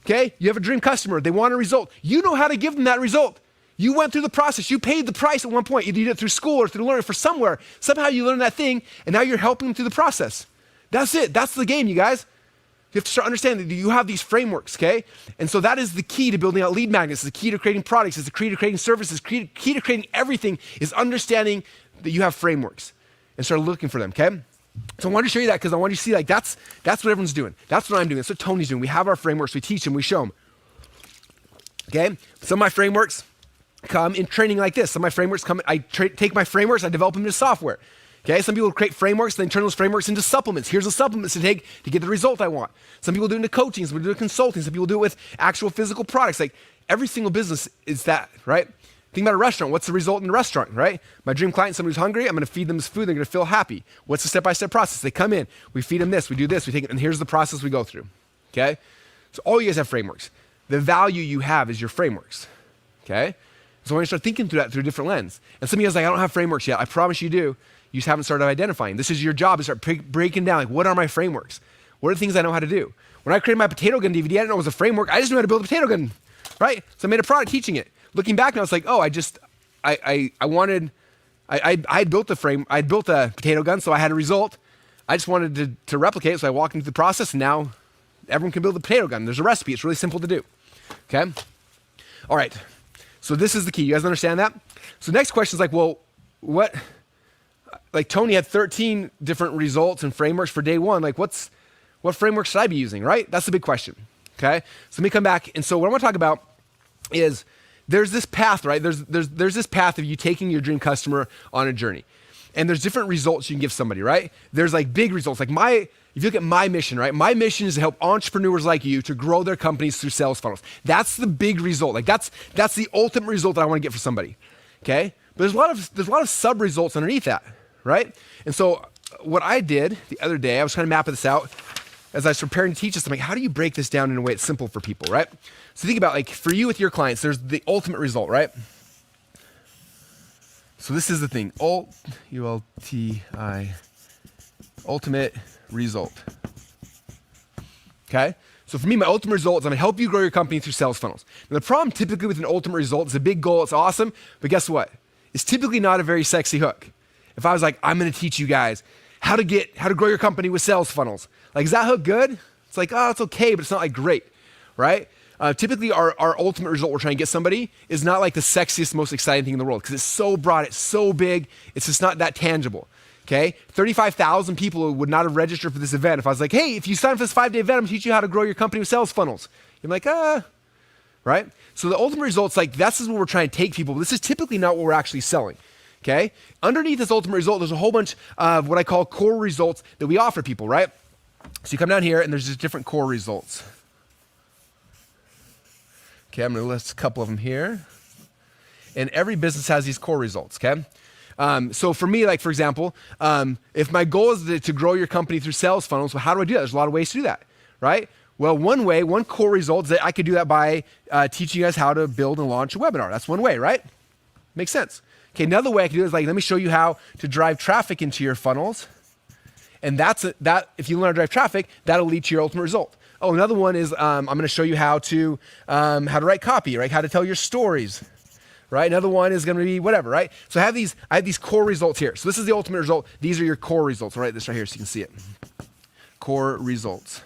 Okay? You have a dream customer. They want a result. You know how to give them that result. You went through the process. You paid the price at one point. Either you did it through school or through learning for somewhere. Somehow you learned that thing, and now you're helping them through the process. That's it. That's the game, you guys. You have to start understanding that you have these frameworks, okay? And so that is the key to building out lead magnets. It's the key to creating products. It's the key to creating services. Key to creating everything is understanding that you have frameworks and start looking for them, okay? So I want to show you that because I want you to see like that's what everyone's doing. That's what I'm doing. That's what Tony's doing. We have our frameworks. We teach them. We show them. Okay? Some of my frameworks come in training like this. Some of my frameworks come, take my frameworks, I develop them into software. Okay, some people create frameworks, then turn those frameworks into supplements. Here's the supplements to take to get the result I want. Some people do it into coaching, some people do it consulting, some people do it with actual physical products. Like every single business is that, right? Think about a restaurant. What's the result in a restaurant, right? My dream client, somebody who's hungry, I'm gonna feed them this food, they're gonna feel happy. What's the step-by-step process? They come in, we feed them this, we do this, we take it, and here's the process we go through, okay? So all you guys have frameworks. The value you have is your frameworks, okay? So when you start thinking through that through a different lens, and some of you guys are like, I don't have frameworks yet. I promise you do. You just haven't started identifying. This is your job to start breaking down, like, what are my frameworks? What are the things I know how to do? When I created my potato gun DVD, I didn't know it was a framework. I just knew how to build a potato gun, right? So I made a product teaching it. Looking back now, it's like, oh, I built the frame, I built a potato gun, so I had a result. I just wanted to replicate it, so I walked into the process, and now everyone can build a potato gun. There's a recipe. It's really simple to do, okay? All right, so this is the key. You guys understand that? So next question is like, well, what, like Tony had 13 different results and frameworks for day one. Like what framework should I be using, right? That's the big question, okay? So let me come back. And so what I want to talk about is there's this path, right? There's this path of you taking your dream customer on a journey. And there's different results you can give somebody, right? There's like big results. Like if you look at my mission, right? My mission is to help entrepreneurs like you to grow their companies through sales funnels. That's the big result. Like that's the ultimate result that I want to get for somebody, okay? But there's a lot of sub results underneath that, right? And so what I did the other day, I was trying to map this out as I was preparing to teach this. I'm like, how do you break this down in a way that's simple for people, right? So think about like for you with your clients, there's the ultimate result, right? So this is the thing, ULTI, ultimate result. Okay? So for me, my ultimate result is I'm gonna help you grow your company through sales funnels. Now the problem typically with an ultimate result is a big goal, it's awesome, but guess what? It's typically not a very sexy hook. If I was like, I'm gonna teach you guys how to grow your company with sales funnels. Like, is that hook good? It's like, oh, it's okay, but it's not like great, right? Typically our ultimate result we're trying to get somebody is not like the sexiest, most exciting thing in the world because it's so broad, it's so big, it's just not that tangible, okay? 35,000 people would not have registered for this event if I was like, hey, if you sign up for this 5-day event, I'm gonna teach you how to grow your company with sales funnels. You're like, right? So the ultimate result's like, this is what we're trying to take people, but this is typically not what we're actually selling, okay? Underneath this ultimate result, there's a whole bunch of what I call core results that we offer people, right? So you come down here and there's just different core results. Okay, I'm gonna list a couple of them here. And every business has these core results, okay? So for me, like for example, if my goal is to grow your company through sales funnels, well, how do I do that? There's a lot of ways to do that, right? Well, one core result is that I could do that by teaching you guys how to build and launch a webinar. That's one way, right? Makes sense. Okay, another way I can do it is like, let me show you how to drive traffic into your funnels. And that if you learn how to drive traffic, that'll lead to your ultimate result. Oh, another one is I'm going to show you how to write copy, right? How to tell your stories, right? Another one is going to be whatever, right? So I have these core results here. So this is the ultimate result. These are your core results. I'll write this right here so you can see it. Core results.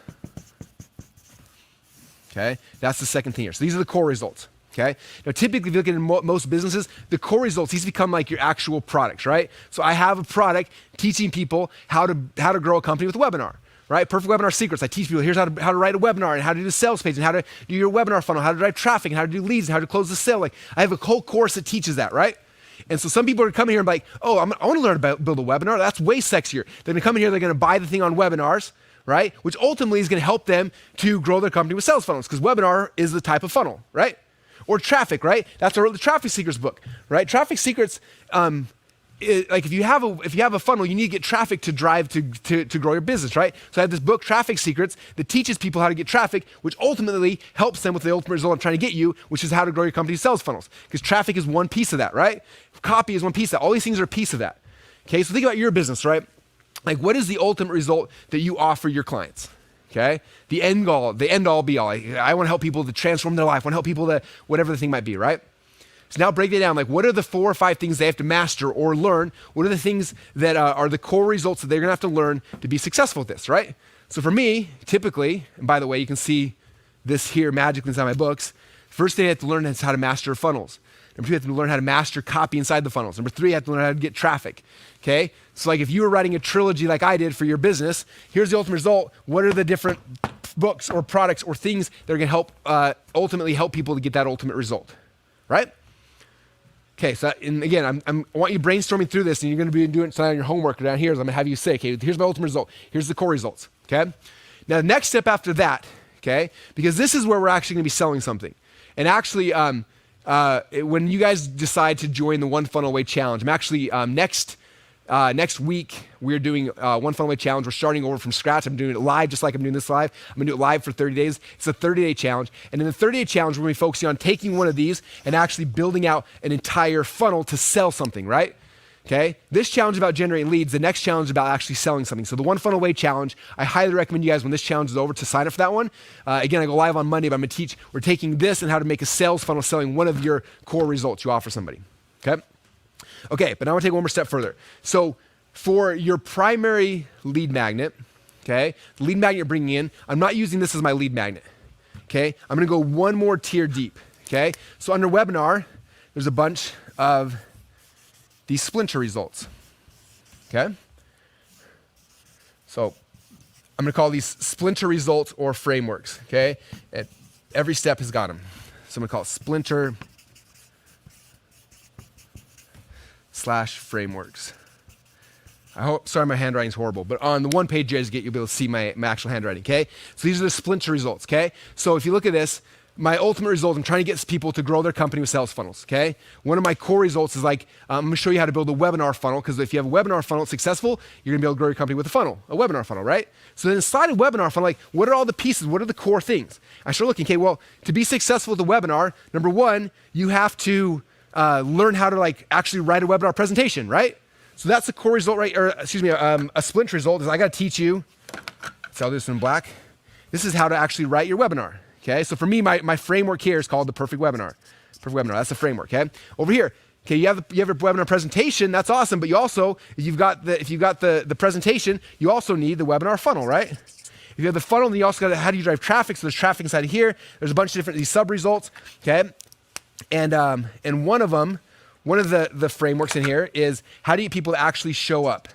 Okay, that's the second thing here. So these are the core results. Okay. Now, typically, if you look at most businesses, the core results, these become like your actual products, right? So I have a product teaching people how to grow a company with a webinar, right? Perfect Webinar Secrets. I teach people here's how to write a webinar and how to do the sales page and how to do your webinar funnel, how to drive traffic and how to do leads and how to close the sale. Like I have a whole course that teaches that, right? And so some people are coming here and be like, oh, I want to learn about build a webinar. That's way sexier. They're going to come in here, they're going to buy the thing on webinars, right? Which ultimately is going to help them to grow their company with sales funnels because webinar is the type of funnel, right? Or traffic, right? That's the Traffic Secrets book, right? Traffic Secrets, like if you have a funnel, you need to get traffic to drive to grow your business, right? So I have this book, Traffic Secrets, that teaches people how to get traffic, which ultimately helps them with the ultimate result I'm trying to get you, which is how to grow your company's sales funnels. Because traffic is one piece of that, right? Copy is one piece of that. All these things are a piece of that. Okay, so think about your business, right? Like what is the ultimate result that you offer your clients? Okay, the end all be all. I want to help people to transform their life. I want to help people to whatever the thing might be, right? So now break it down. Like what are the 4 or 5 things they have to master or learn? What are the things that are the core results that they're going to have to learn to be successful with this, right? So for me, typically, and by the way, you can see this here magically inside my books. First thing they have to learn is how to master funnels. Number 2, you have to learn how to master copy inside the funnels. Number 3, you have to learn how to get traffic, okay? So like if you were writing a trilogy like I did for your business, here's the ultimate result. What are the different books or products or things that are gonna help ultimately help people to get that ultimate result, right? Okay, so and again, I want you brainstorming through this, and you're going to be doing it tonight on your homework or down here. I'm going to have you say, okay, here's my ultimate result. Here's the core results, okay? Now, the next step after that, okay, because this is where we're actually going to be selling something. And actually, when you guys decide to join the One Funnel Away Challenge, I'm actually, next week, we're doing One Funnel Away Challenge. We're starting over from scratch. I'm doing it live, just like I'm doing this live. I'm gonna do it live for 30 days. It's a 30-day challenge. And in the 30-day challenge, we're gonna be focusing on taking one of these and actually building out an entire funnel to sell something, right? Okay? This challenge is about generating leads. The next challenge is about actually selling something. So the One Funnel Away Challenge, I highly recommend you guys, when this challenge is over, to sign up for that one. Again, I go live on Monday, but I'm gonna teach, we're taking this and how to make a sales funnel selling one of your core results you offer somebody, okay? Okay, but now I'm gonna take one more step further. So for your primary lead magnet, okay, the lead magnet you're bringing in, I'm not using this as my lead magnet, okay? I'm gonna go one more tier deep, okay? So under webinar, there's a bunch of these splinter results, okay? So I'm gonna call these splinter results or frameworks, okay? And every step has got them. So I'm gonna call it splinter / frameworks. Sorry, my handwriting's horrible, but on the one page you guys get, you'll be able to see my actual handwriting, okay? So these are the splinter results, okay? So if you look at this, my ultimate result, I'm trying to get people to grow their company with sales funnels, okay? One of my core results is like, I'm gonna show you how to build a webinar funnel, because if you have a webinar funnel that's successful, you're gonna be able to grow your company with a funnel, a webinar funnel, right? So then inside a webinar funnel, like, what are all the pieces? What are the core things? I start looking, okay, well, to be successful with a webinar, number one, you have to learn how to like actually write a webinar presentation, right? So that's the core result, right? Or excuse me, a splinter result is I gotta teach you, so I'll do this in black. This is how to actually write your webinar. Okay, so for me, my framework here is called the perfect webinar. Perfect webinar, that's the framework, okay? Over here, okay, you have your webinar presentation, that's awesome, but you also, if you've got the presentation, you also need the webinar funnel, right? If you have the funnel, then you also got how do you drive traffic? So there's traffic inside of here. There's a bunch of different, these sub-results, okay? And one of them, one of the frameworks in here is how do you get people to actually show up?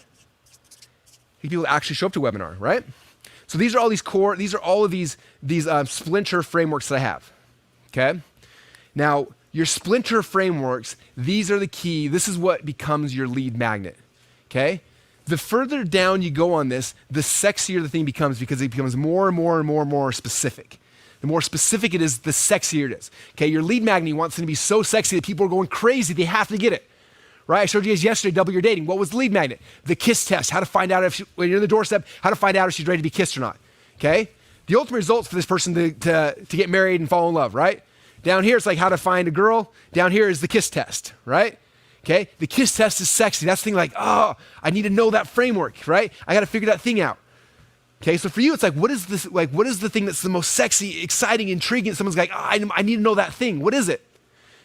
Get people to actually show up to a webinar, right? So these are all these core, these are all of these splinter frameworks that I have, okay? Now, your splinter frameworks, these are the key. This is what becomes your lead magnet, okay? The further down you go on this, the sexier the thing becomes because it becomes more and more and more and more specific. The more specific it is, the sexier it is, okay? Your lead magnet, you want something to be so sexy that people are going crazy, they have to get it. Right? I showed you guys yesterday, Double Your Dating. What was the lead magnet? The kiss test. How to find out when you're in the doorstep, how to find out if she's ready to be kissed or not. Okay? The ultimate results for this person to get married and fall in love, right? Down here, it's like how to find a girl. Down here is the kiss test, right? Okay? The kiss test is sexy. That's the thing like, oh, I need to know that framework, right? I got to figure that thing out. Okay? So for you, it's like, what is this? Like, what is the thing that's the most sexy, exciting, intriguing? Someone's like, oh, I need to know that thing. What is it?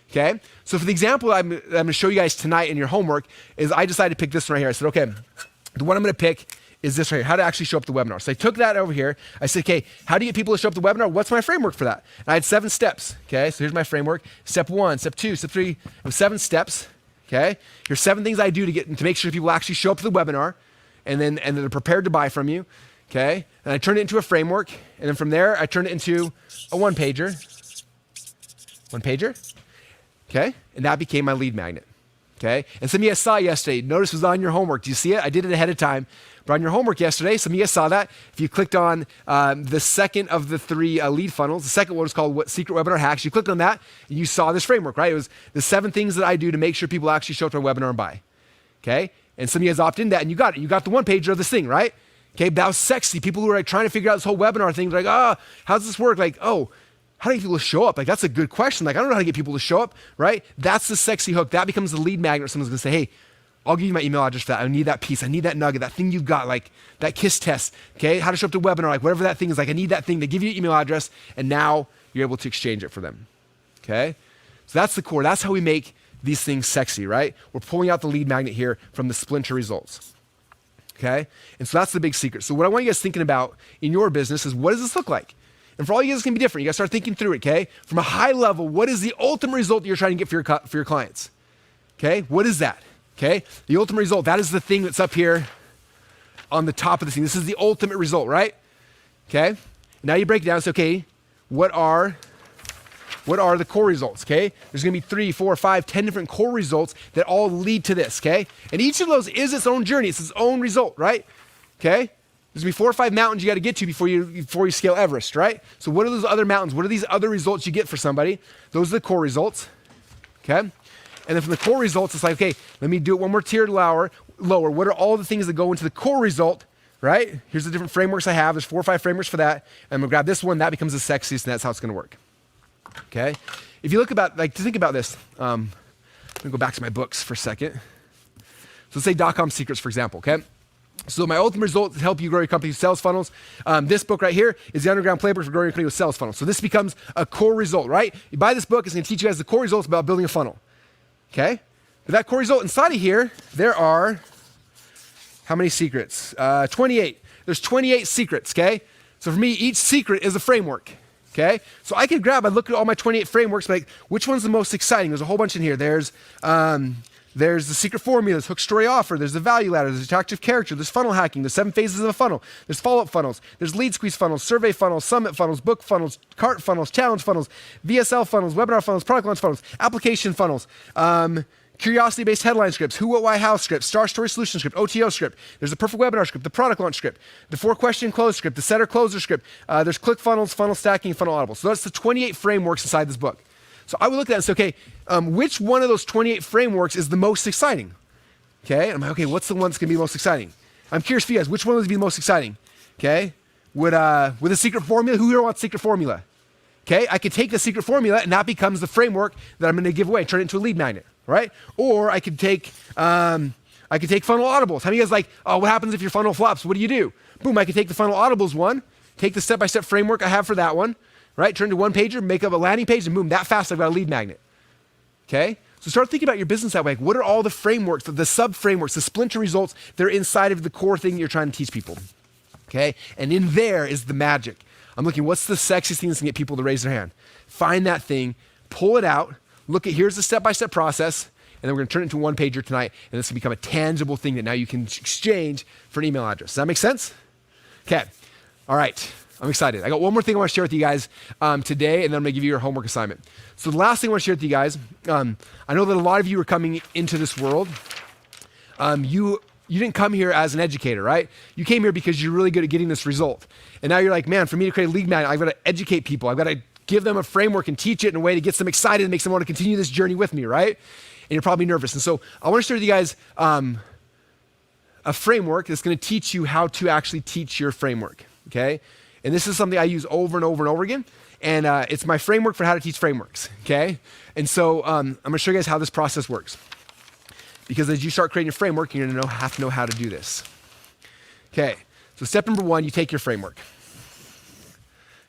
Okay, so for the example I'm going to show you guys tonight in your homework is I decided to pick this one right here. I said, okay, the one I'm going to pick is this right here, how to actually show up to the webinar. So I took that over here. I said, okay, how do you get people to show up to the webinar? What's my framework for that? And I had 7 steps, okay? So here's my framework. Step 1, step 2, step 3, 7 steps, okay? Here's 7 things I do to make sure people actually show up to the webinar and then they're prepared to buy from you, okay? And I turned it into a framework, and then from there, I turned it into a one-pager. Okay, and that became my lead magnet, okay? And some of you guys saw yesterday, notice it was on your homework. Do you see it? I did it ahead of time. But on your homework yesterday, some of you guys saw that. If you clicked on the second of the 3 lead funnels, the second one was called Secret Webinar Hacks. You clicked on that, and you saw this framework, right? It was the 7 things that I do to make sure people actually show up to our webinar and buy, okay? And some of you guys opted in that, and you got it. You got the one-pager of this thing, right? Okay, that was sexy. People who were like trying to figure out this whole webinar thing, like, oh, how does this work? Like, oh, how do you get people to show up? Like, that's a good question. Like, I don't know how to get people to show up, right? That's the sexy hook. That becomes the lead magnet. Someone's gonna say, hey, I'll give you my email address for that. I need that piece. I need that nugget, that thing you've got, like that KISS test, okay? How to show up to a webinar, like whatever that thing is. Like, I need that thing. They give you your email address, and now you're able to exchange it for them, okay? So that's the core. That's how we make these things sexy, right? We're pulling out the lead magnet here from the splinter results, okay? And so that's the big secret. So what I want you guys thinking about in your business is, what does this look like? And for all you guys, it's gonna be different. You gotta start thinking through it, okay? From a high level, what is the ultimate result that you're trying to get for your clients? Okay, what is that? Okay, the ultimate result, that is the thing that's up here on the top of the thing. This is the ultimate result, right? Okay, now you break it down and say, okay, what are what are the core results, okay? There's gonna be 3, 4, 5, 10 different core results that all lead to this, okay? And each of those is its own journey, it's its own result, right? Okay? There's gonna be 4 or 5 mountains you gotta get to before you scale Everest, right? So what are those other mountains? What are these other results you get for somebody? Those are the core results, okay? And then from the core results, it's like, okay, let me do it one more tier lower. What are all the things that go into the core result, right? Here's the different frameworks I have. There's 4 or 5 frameworks for that. And I'm gonna grab this one, that becomes the sexiest, and that's how it's gonna work. Okay? If you look about, to think about this, I'm gonna go back to my books for a second. So let's say .com secrets, for example, okay? So my ultimate result is to help you grow your company with sales funnels. This book right here is the underground playbook for growing your company with sales funnels. So this becomes a core result, right? You buy this book, it's gonna teach you guys the core results about building a funnel, okay? But that core result inside of here, there are, how many secrets? 28. There's 28 secrets, okay? So for me, each secret is a framework. Okay, so I could look at all my 28 frameworks, like which one's the most exciting? There's a whole bunch in here. There's the secret formula, there's hook story offer, there's the value ladder, there's attractive character, there's funnel hacking, there's 7 phases of a funnel, there's follow-up funnels, there's lead squeeze funnels, survey funnels, summit funnels, book funnels, cart funnels, challenge funnels, VSL funnels, webinar funnels, product launch funnels, application funnels, curiosity-based headline scripts, who, what, why, how script, star story solution script, OTO script. There's the perfect webinar script, the product launch script, the 4-question close script, the setter closer script. There's click funnels, funnel stacking, funnel audible. So that's the 28 frameworks inside this book. So I would look at that and say, okay, which one of those 28 frameworks is the most exciting? Okay, and I'm like, okay, what's the one that's gonna be most exciting? I'm curious for you guys, which one would be the most exciting? Okay, with a secret formula, who here wants secret formula? Okay, I could take the secret formula and that becomes the framework that I'm gonna give away, turn it into a lead magnet. Right? Or I could take funnel audibles. How many of you guys like, oh, what happens if your funnel flops? What do you do? Boom, I could take the funnel audibles one, take the step-by-step framework I have for that one, right? Turn to one pager, make up a landing page, and boom, that fast I've got a lead magnet. Okay? So start thinking about your business that way. Like, what are all the frameworks, the sub-frameworks, the splinter results that are inside of the core thing you're trying to teach people? Okay? And in there is the magic. I'm looking, what's the sexiest thing that's gonna get people to raise their hand? Find that thing, pull it out, look at, here's the step-by-step process, and then we're gonna turn it into one pager tonight, and this can become a tangible thing that now you can exchange for an email address. Does that make sense? Okay, all right, I'm excited. I got one more thing I wanna share with you guys today, and then I'm gonna give you your homework assignment. So the last thing I wanna share with you guys, I know that a lot of you are coming into this world. You didn't come here as an educator, right? You came here because you're really good at getting this result. And now you're like, man, for me to create a lead magnet, I've gotta educate people. I've gotta give them a framework and teach it in a way that gets them excited and makes them want to continue this journey with me, right? And you're probably nervous. And so I want to share with you guys a framework that's going to teach you how to actually teach your framework, okay? And this is something I use over and over and over again. And it's my framework for how to teach frameworks, okay? And so I'm going to show you guys how this process works. Because as you start creating your framework, you're going to have to know how to do this. Okay, so step number 1, you take your framework.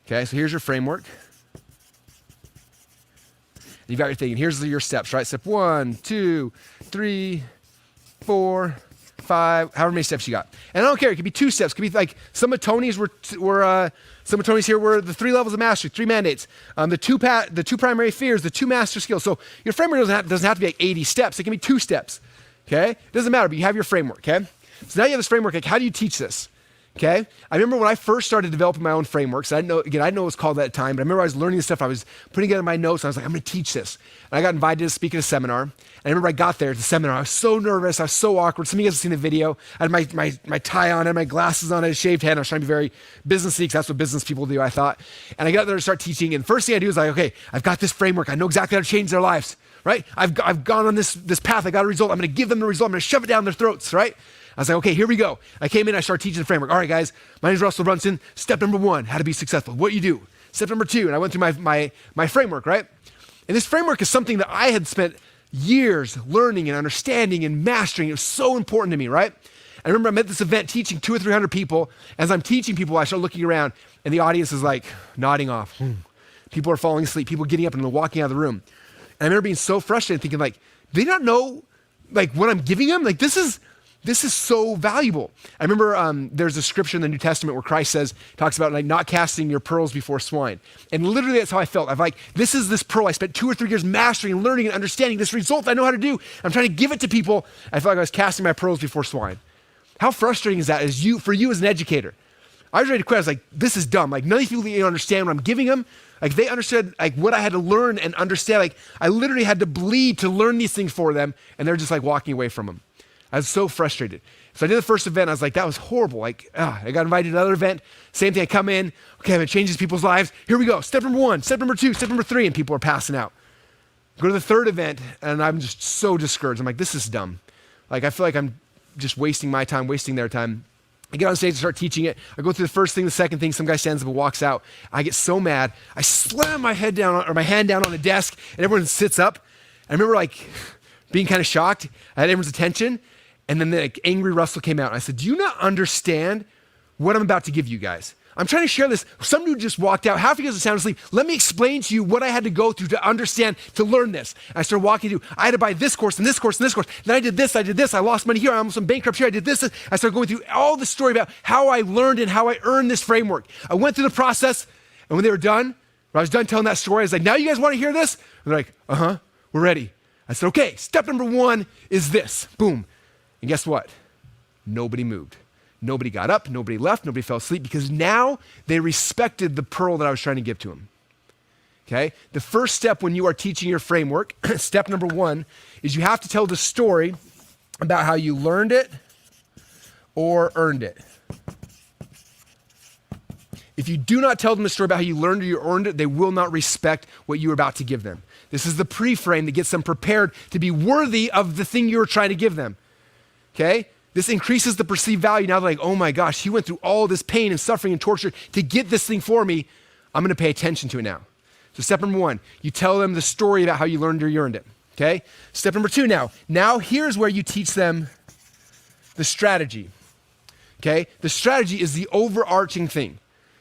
Okay, so here's your framework. You've got your thing, and here's your steps, right? Step 1, 2, 3, 4, 5, however many steps you got. And I don't care, it could be 2 steps. It could be like some of Tony's some of Tony's here were the 3 levels of mastery, 3 mandates, the two primary fears, the 2 master skills. So your framework doesn't have to be like 80 steps. It can be 2 steps, okay? It doesn't matter, but you have your framework, okay? So now you have this framework, like how do you teach this? Okay, I remember when I first started developing my own frameworks, I didn't know what it was called at that time, but I remember I was learning this stuff, I was putting together my notes, and I was like, I'm gonna teach this. And I got invited to speak at a seminar, and I remember I got there at the seminar, I was so nervous, I was so awkward. Some of you guys have seen the video. I had my tie on, I had my glasses on, I had a shaved head, I was trying to be very businessy, because that's what business people do, I thought. And I got there to start teaching, and first thing I do is like, okay, I've got this framework, I know exactly how to change their lives, right? I've gone on this path, I got a result, I'm gonna give them the result, I'm gonna shove it down their throats, right? I was like, okay, here we go. I came in, I started teaching the framework. All right, guys, my name is Russell Brunson. Step number 1, how to be successful. What you do. Step number 2, and I went through my framework, right? And this framework is something that I had spent years learning and understanding and mastering. It was so important to me, right? I remember I'm at this event teaching 200 or 300 people. As I'm teaching people, I start looking around, and the audience is like nodding off. People are falling asleep. People getting up and walking out of the room. And I remember being so frustrated, thinking like, they don't know like what I'm giving them? Like this is so valuable. I remember there's a scripture in the New Testament where Christ talks about like not casting your pearls before swine. And literally that's how I felt. I'm like, this is this pearl. I spent 2 or 3 years mastering and learning and understanding this result I know how to do. I'm trying to give it to people. I felt like I was casting my pearls before swine. How frustrating is that for you as an educator? I was ready to quit. I was like, this is dumb. Like, none of these people even understand what I'm giving them. Like, they understood like what I had to learn and understand. Like, I literally had to bleed to learn these things for them, and they're just like walking away from them. I was so frustrated. So I did the first event. I was like, that was horrible. Like, I got invited to another event. Same thing. I come in. Okay, I'm gonna change these people's lives. Here we go. Step number 1, step number 2, step number 3, and people are passing out. Go to the third event, and I'm just so discouraged. I'm like, this is dumb. Like, I feel like I'm just wasting my time, wasting their time. I get on stage and start teaching it. I go through the first thing, the second thing. Some guy stands up and walks out. I get so mad. I slam my hand down on the desk, and everyone sits up. I remember like being kind of shocked. I had everyone's attention, and then the like, angry Russell came out. I said, do you not understand what I'm about to give you guys? I'm trying to share this. Some dude just walked out, half because of sound asleep. Let me explain to you what I had to go through to understand, to learn this. And I started walking through. I had to buy this course and this course and this course. Then I did this. I lost money here. I almost went bankrupt here. I did this. I started going through all the story about how I learned and how I earned this framework. I went through the process, and when they were done, when I was done telling that story, I was like, now you guys want to hear this? And they're like, we're ready. I said, okay, step number 1 is this. Boom. And guess what? Nobody moved. Nobody got up, nobody left, nobody fell asleep, because now they respected the pearl that I was trying to give to them. Okay? The first step when you are teaching your framework, step number 1, is you have to tell the story about how you learned it or earned it. If you do not tell them the story about how you learned or you earned it, they will not respect what you're about to give them. This is the pre-frame that gets them prepared to be worthy of the thing you're trying to give them. Okay? This increases the perceived value. Now they're like, oh my gosh, he went through all this pain and suffering and torture to get this thing for me. I'm going to pay attention to it now. So step number 1, you tell them the story about how you learned or you earned it. Okay? Step number 2 now. Now here's where you teach them the strategy. Okay? The strategy is the overarching thing.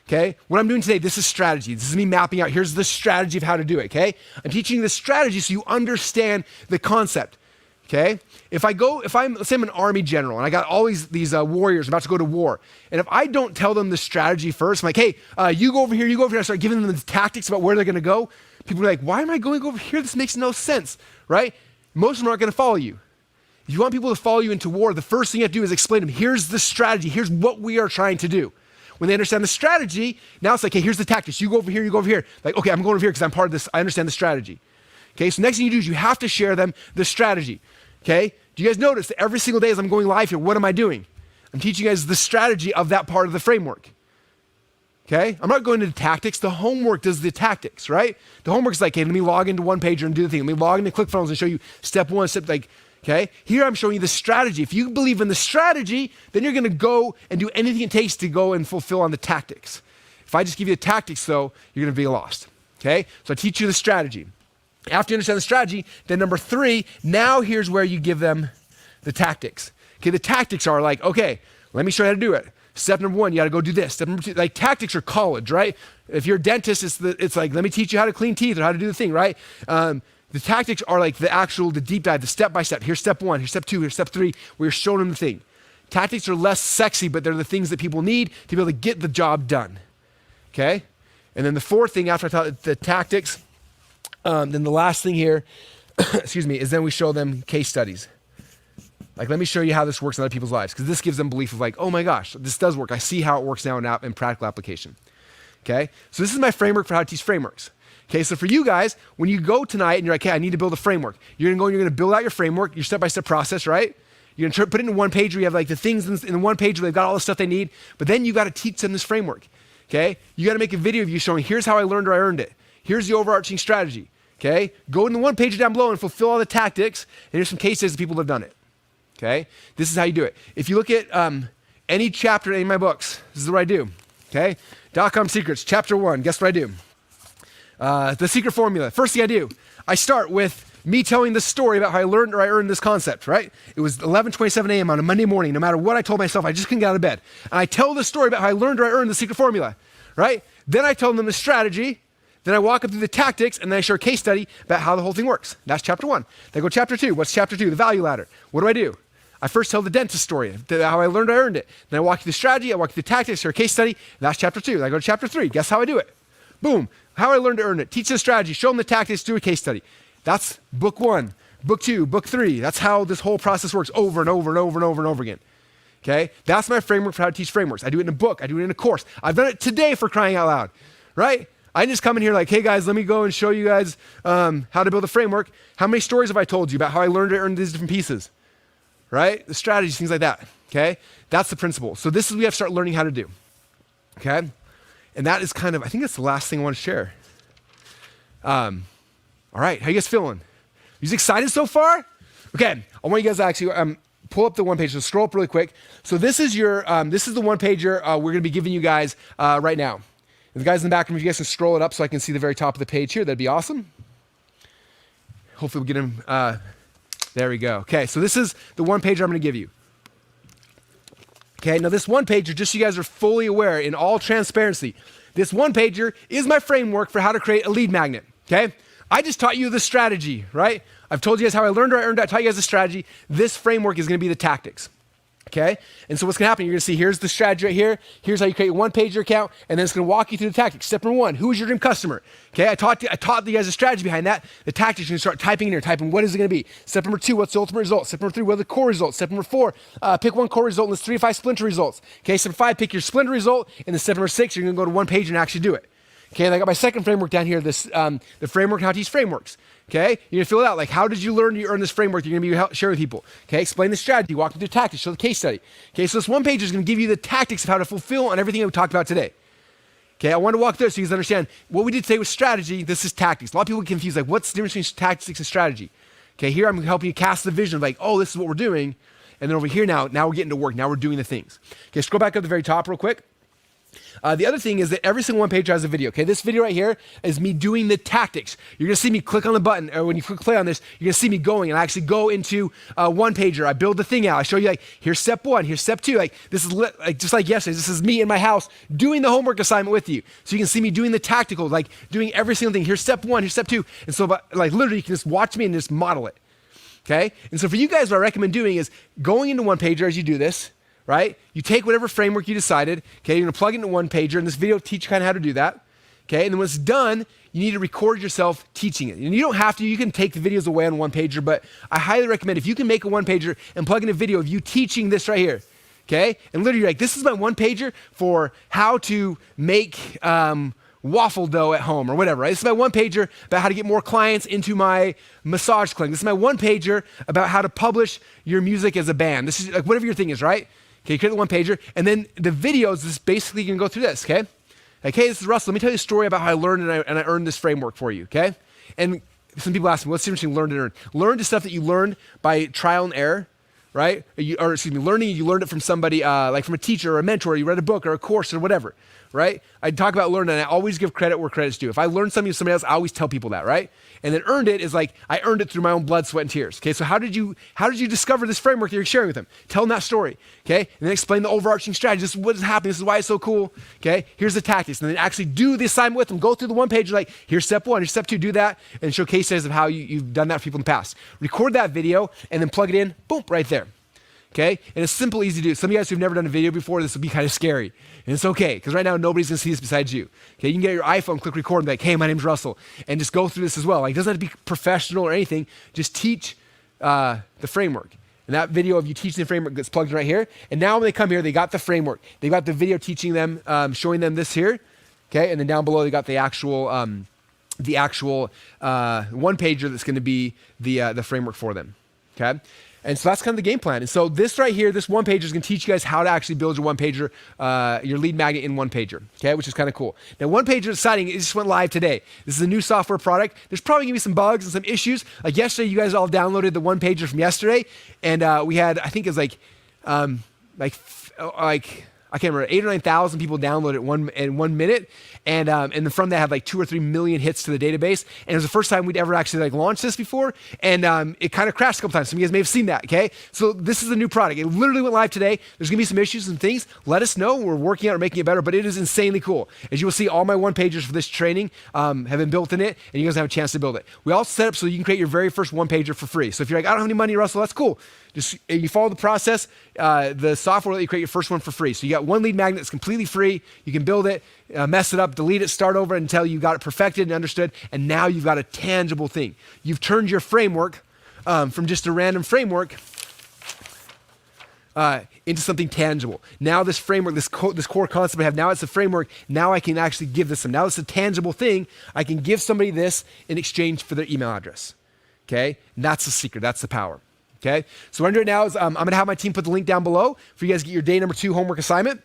Okay? What I'm doing today, this is strategy. This is me mapping out. Here's the strategy of how to do it. Okay? I'm teaching the strategy so you understand the concept. Okay? Let's say I'm an army general and I got all these warriors about to go to war. And if I don't tell them the strategy first, I'm like, hey, you go over here, you go over here. I start giving them the tactics about where they're going to go. People are like, why am I going over here? This makes no sense, right? Most of them aren't going to follow you. If you want people to follow you into war, the first thing you have to do is explain to them, here's the strategy. Here's what we are trying to do. When they understand the strategy, now it's like, hey, here's the tactics. You go over here, you go over here. Like, okay, I'm going over here because I'm part of this. I understand the strategy. Okay, so next thing you do is you have to share them the strategy. Okay? Do you guys notice that every single day as I'm going live here, what am I doing? I'm teaching you guys the strategy of that part of the framework. Okay? I'm not going into tactics. The homework does the tactics, right? The homework is like, hey, let me log into OnePager and do the thing. Let me log into ClickFunnels and show you step 1, step, like, okay? Here I'm showing you the strategy. If you believe in the strategy, then you're going to go and do anything it takes to go and fulfill on the tactics. If I just give you the tactics, though, you're going to be lost. Okay? So I teach you the strategy. After you understand the strategy, then number 3, now here's where you give them the tactics. Okay, the tactics are like, okay, let me show you how to do it. Step number 1, you gotta go do this. Step number 2, like tactics are college, right? If you're a dentist, it's like, let me teach you how to clean teeth or how to do the thing, right? The tactics are like the deep dive, the step by step. Here's step 1, here's step 2, here's step 3, where you're showing them the thing. Tactics are less sexy, but they're the things that people need to be able to get the job done. Okay? And then the 4th thing after I taught the tactics, then the last thing here, is then we show them case studies. Like, let me show you how this works in other people's lives, because this gives them belief of like, oh my gosh, this does work. I see how it works now in practical application. Okay? So this is my framework for how to teach frameworks. Okay, so for you guys, when you go tonight and you're like, okay, I need to build a framework, you're gonna go and you're gonna build out your framework, your step-by-step process, right? You're gonna put it in one page where you have like the things in the one page where they've got all the stuff they need, but then you gotta teach them this framework. Okay? You gotta make a video of you showing, here's how I learned or I earned it. Here's the overarching strategy. Okay? Go in the one page down below and fulfill all the tactics. And here's some case studies of people that have done it. Okay? This is how you do it. If you look at any chapter in any of my books, this is what I do. Okay? .com Secrets, chapter 1. Guess what I do? The secret formula. First thing I do, I start with me telling the story about how I learned or I earned this concept, right? It was 11:27 a.m. on a Monday morning. No matter what I told myself, I just couldn't get out of bed. And I tell the story about how I learned or I earned the secret formula, right? Then I tell them the strategy. Then I walk them through the tactics, and then I share a case study about how the whole thing works. That's chapter 1. Then I go chapter 2. What's chapter 2? The value ladder. What do? I first tell the dentist story, how I learned I earned it. Then I walk you through the strategy, I walk you through the tactics, share a case study. That's chapter 2. Then I go to chapter 3. Guess how I do it? Boom. How I learned to earn it. Teach the strategy, show them the tactics, do a case study. That's book 1. Book 2, book 3. That's how this whole process works over and over and over and over and over again. Okay? That's my framework for how to teach frameworks. I do it in a book. I do it in a course. I've done it today, for crying out loud, right? I just come in here like, hey guys, let me go and show you guys how to build a framework. How many stories have I told you about how I learned to earn these different pieces, right? The strategies, things like that, okay? That's the principle. So this is what we have to start learning how to do, okay? And that is kind of, I think that's the last thing I want to share. All right, how you guys feeling? You excited so far? Okay, I want you guys to actually pull up the one page. So scroll up really quick. So this is your, this is the one pager we're going to be giving you guys right now. And the guys in the back room, if you guys can scroll it up so I can see the very top of the page here, that'd be awesome. Hopefully we'll get him. There we go. Okay, so this is the one pager I'm going to give you. Okay, now this one pager, just so you guys are fully aware in all transparency, this one pager is my framework for how to create a lead magnet. Okay, I just taught you the strategy, right? I've told you guys how I learned or I earned it. I taught you guys the strategy. This framework is going to be the tactics. Okay, and so what's gonna happen, you're gonna see here's the strategy right here, here's how you create a one-pager account, and then it's gonna walk you through the tactics. Step number one, who is your dream customer? Okay, I taught you guys the strategy behind that. The tactics, you're gonna start typing in here, typing what is it gonna be. Step number two, what's the ultimate result? Step number three, what are the core results? Step number four, pick one core result and list 3 to 5 splinter results. Okay, step five, pick your splinter result, and then step number six, you're gonna go to one page and actually do it. Okay, and I got my second framework down here, this the framework how to teach frameworks. Okay, you're gonna fill it out. Like, how did you learn to earn this framework? You're gonna be sharing with people. Okay, explain the strategy, walk them through tactics, show the case study. Okay, so this one page is gonna give you the tactics of how to fulfill on everything that we talked about today. Okay, I want to walk through so you guys understand what we did today was strategy. This is tactics. A lot of people get confused, like, what's the difference between tactics and strategy? Okay, here I'm helping you cast the vision of like, oh, this is what we're doing. And then over here now we're getting to work. Now we're doing the things. Okay, scroll back up to the very top real quick. The other thing is that every single one page has a video. Okay, this video right here is me doing the tactics. You're gonna see me click on the button, or when you click play on this, you're gonna see me going, and I actually go into one pager. I build the thing out. I show you like, here's step one, here's step two. Like this is like just like yesterday. This is me in my house doing the homework assignment with you. So you can see me doing the tactical, like doing every single thing. Here's step one, here's step two, and so like literally you can just watch me and just model it. Okay, and so for you guys, what I recommend doing is going into one pager as you do this. Right? You take whatever framework you decided, okay, you're gonna plug it into one pager, and this video will teach you kind of how to do that, okay? And then when it's done, you need to record yourself teaching it. And you don't have to, you can take the videos away on one pager, but I highly recommend if you can make a one pager and plug in a video of you teaching this right here, okay? And literally you're like, this is my one pager for how to make waffle dough at home or whatever, right? This is my one pager about how to get more clients into my massage clinic. This is my one pager about how to publish your music as a band. This is like whatever your thing is, right? Okay, you create the one pager, and then the videos is basically gonna go through this, okay? Like, hey, this is Russell. Let me tell you a story about how I learned and I earned this framework for you, okay? And some people ask me, what's the difference between learn and earn? Learn is stuff that you learned by trial and error, right? Learning, you learned it from somebody, like from a teacher or a mentor, or you read a book or a course or whatever, right? I talk about learning, and I always give credit where credit's due. If I learn something from somebody else, I always tell people that, right? And then earned it is like, I earned it through my own blood, sweat, and tears. Okay, so how did you discover this framework that you're sharing with them? Tell them that story, okay? And then explain the overarching strategy. This is what is happening. This is why it's so cool, okay? Here's the tactics. And then actually do the assignment with them. Go through the one page, like, here's step one, here's step two, do that, and show case studies of how you've done that for people in the past. Record that video, and then plug it in, boom, right there. Okay? And it's simple, easy to do. Some of you guys who've never done a video before, this will be kind of scary. And it's okay, because right now nobody's gonna see this besides you. Okay, you can get your iPhone, click record, and be like, hey, my name's Russell, and just go through this as well. Like, it doesn't have to be professional or anything. Just teach the framework. And that video of you teaching the framework gets plugged in right here. And now when they come here, they got the framework. They got the video teaching them, showing them this here. Okay, and then down below they got the actual one pager that's gonna be the framework for them. Okay? And so that's kind of the game plan. And so this right here, this one pager is going to teach you guys how to actually build your one pager, your lead magnet in one pager, okay, which is kind of cool. Now, one pager is exciting. It just went live today. This is a new software product. There's probably going to be some bugs and some issues. Like yesterday, you guys all downloaded the one pager from yesterday, and we had, I think it was like I can't remember, 8,000 or 9,000 people downloaded it in 1 minute, and then from that had like 2 or 3 million hits to the database. And it was the first time we'd ever actually like launched this before, and it kind of crashed a couple times. Some of you guys may have seen that. Okay, so this is a new product. It literally went live today. There's gonna be some issues and things. Let us know. We're working on it, making it better, but it is insanely cool. As you will see, all my one pagers for this training have been built in it, and you guys have a chance to build it. We also set up so you can create your very first one pager for free. So if you're like, I don't have any money, Russell, that's cool. Just you follow the process. The software will let you create your first one for free. So you got one lead magnet that's completely free. You can build it, mess it up, delete it, start over until you got it perfected and understood. And now you've got a tangible thing. You've turned your framework from just a random framework into something tangible. Now this framework, this core concept I have, now it's a framework. Now I can actually give this to them. Now it's a tangible thing. I can give somebody this in exchange for their email address. Okay? And that's the secret. That's the power. Okay? So what I'm doing now is I'm going to have my team put the link down below for you guys to get your day number 2 homework assignment.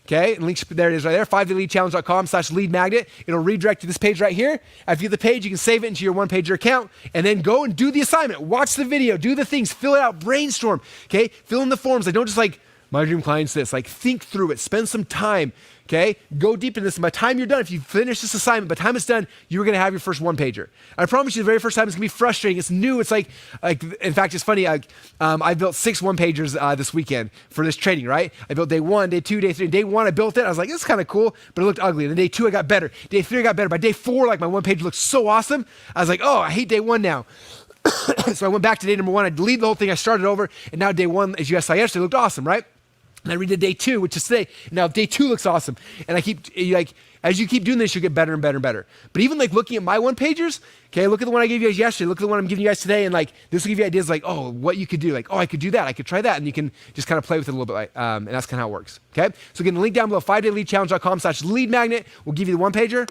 Okay, and links, there it is right there, 5dayleadchallenge.com/lead-magnet. It'll redirect to this page right here. After you get the page, you can save it into your one-pager account and then go and do the assignment. Watch the video, do the things, fill it out, brainstorm, okay? Fill in the forms. Like, don't just like, my dream client's this. Like, think through it, spend some time, okay? Go deep in this. And by the time you're done, if you finish this assignment, by the time it's done, you're gonna have your first one-pager. I promise you, the very first time, it's gonna be frustrating. It's new. It's like in fact, it's funny. I built 6 one-pagers this weekend for this training, right? I built day 1, day 2, day 3. Day 1, I built it. I was like, this is kind of cool, but it looked ugly. And then day 2, I got better. Day 3, I got better. By day 4, like my one-pager looked so awesome. I was like, oh, I hate day 1 now. So I went back to day number 1. I deleted the whole thing. I started over, and now day 1, as you guys saw yesterday, looked awesome, right? And I redid day 2, which is today. Now day 2 looks awesome. And I keep, like, as you keep doing this, you'll get better and better and better. But even like looking at my one-pagers, okay, look at the one I gave you guys yesterday, look at the one I'm giving you guys today, and like, this will give you ideas like, oh, what you could do. Like, oh, I could do that, I could try that, and you can just kind of play with it a little bit, and that's kind of how it works, okay? So again, the link down below, 5dayleadchallenge.com/lead-magnet will give you the one-pager.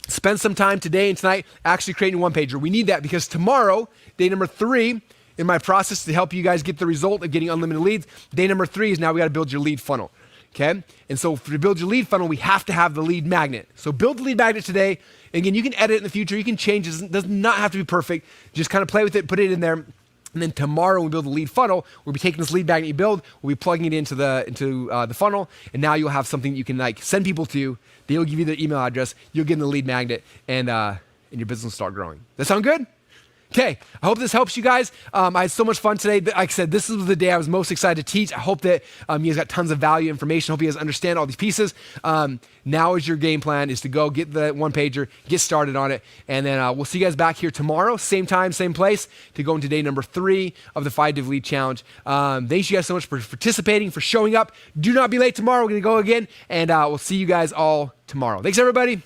Spend some time today and tonight actually creating a one-pager. We need that because tomorrow, day number 3, in my process to help you guys get the result of getting unlimited leads, day number 3 is now we got to build your lead funnel, okay? And so to build your lead funnel, we have to have the lead magnet. So build the lead magnet today. Again, you can edit it in the future. You can change it. It does not have to be perfect. Just kind of play with it, put it in there. And then tomorrow when we build the lead funnel, we'll be taking this lead magnet you build, we'll be plugging it into the funnel, and now you'll have something you can like send people to. They'll give you their email address. You'll get in the lead magnet, and your business will start growing. That sound good? Okay, I hope this helps you guys. I had so much fun today. Like I said, this is the day I was most excited to teach. I hope that you guys got tons of value information. I hope you guys understand all these pieces. Now is your game plan is to go get the one-pager, get started on it, and then we'll see you guys back here tomorrow, same time, same place, to go into day number 3 of the 5-Day Lead Challenge. Thanks you guys so much for participating, for showing up. Do not be late tomorrow. We're going to go again, and we'll see you guys all tomorrow. Thanks, everybody.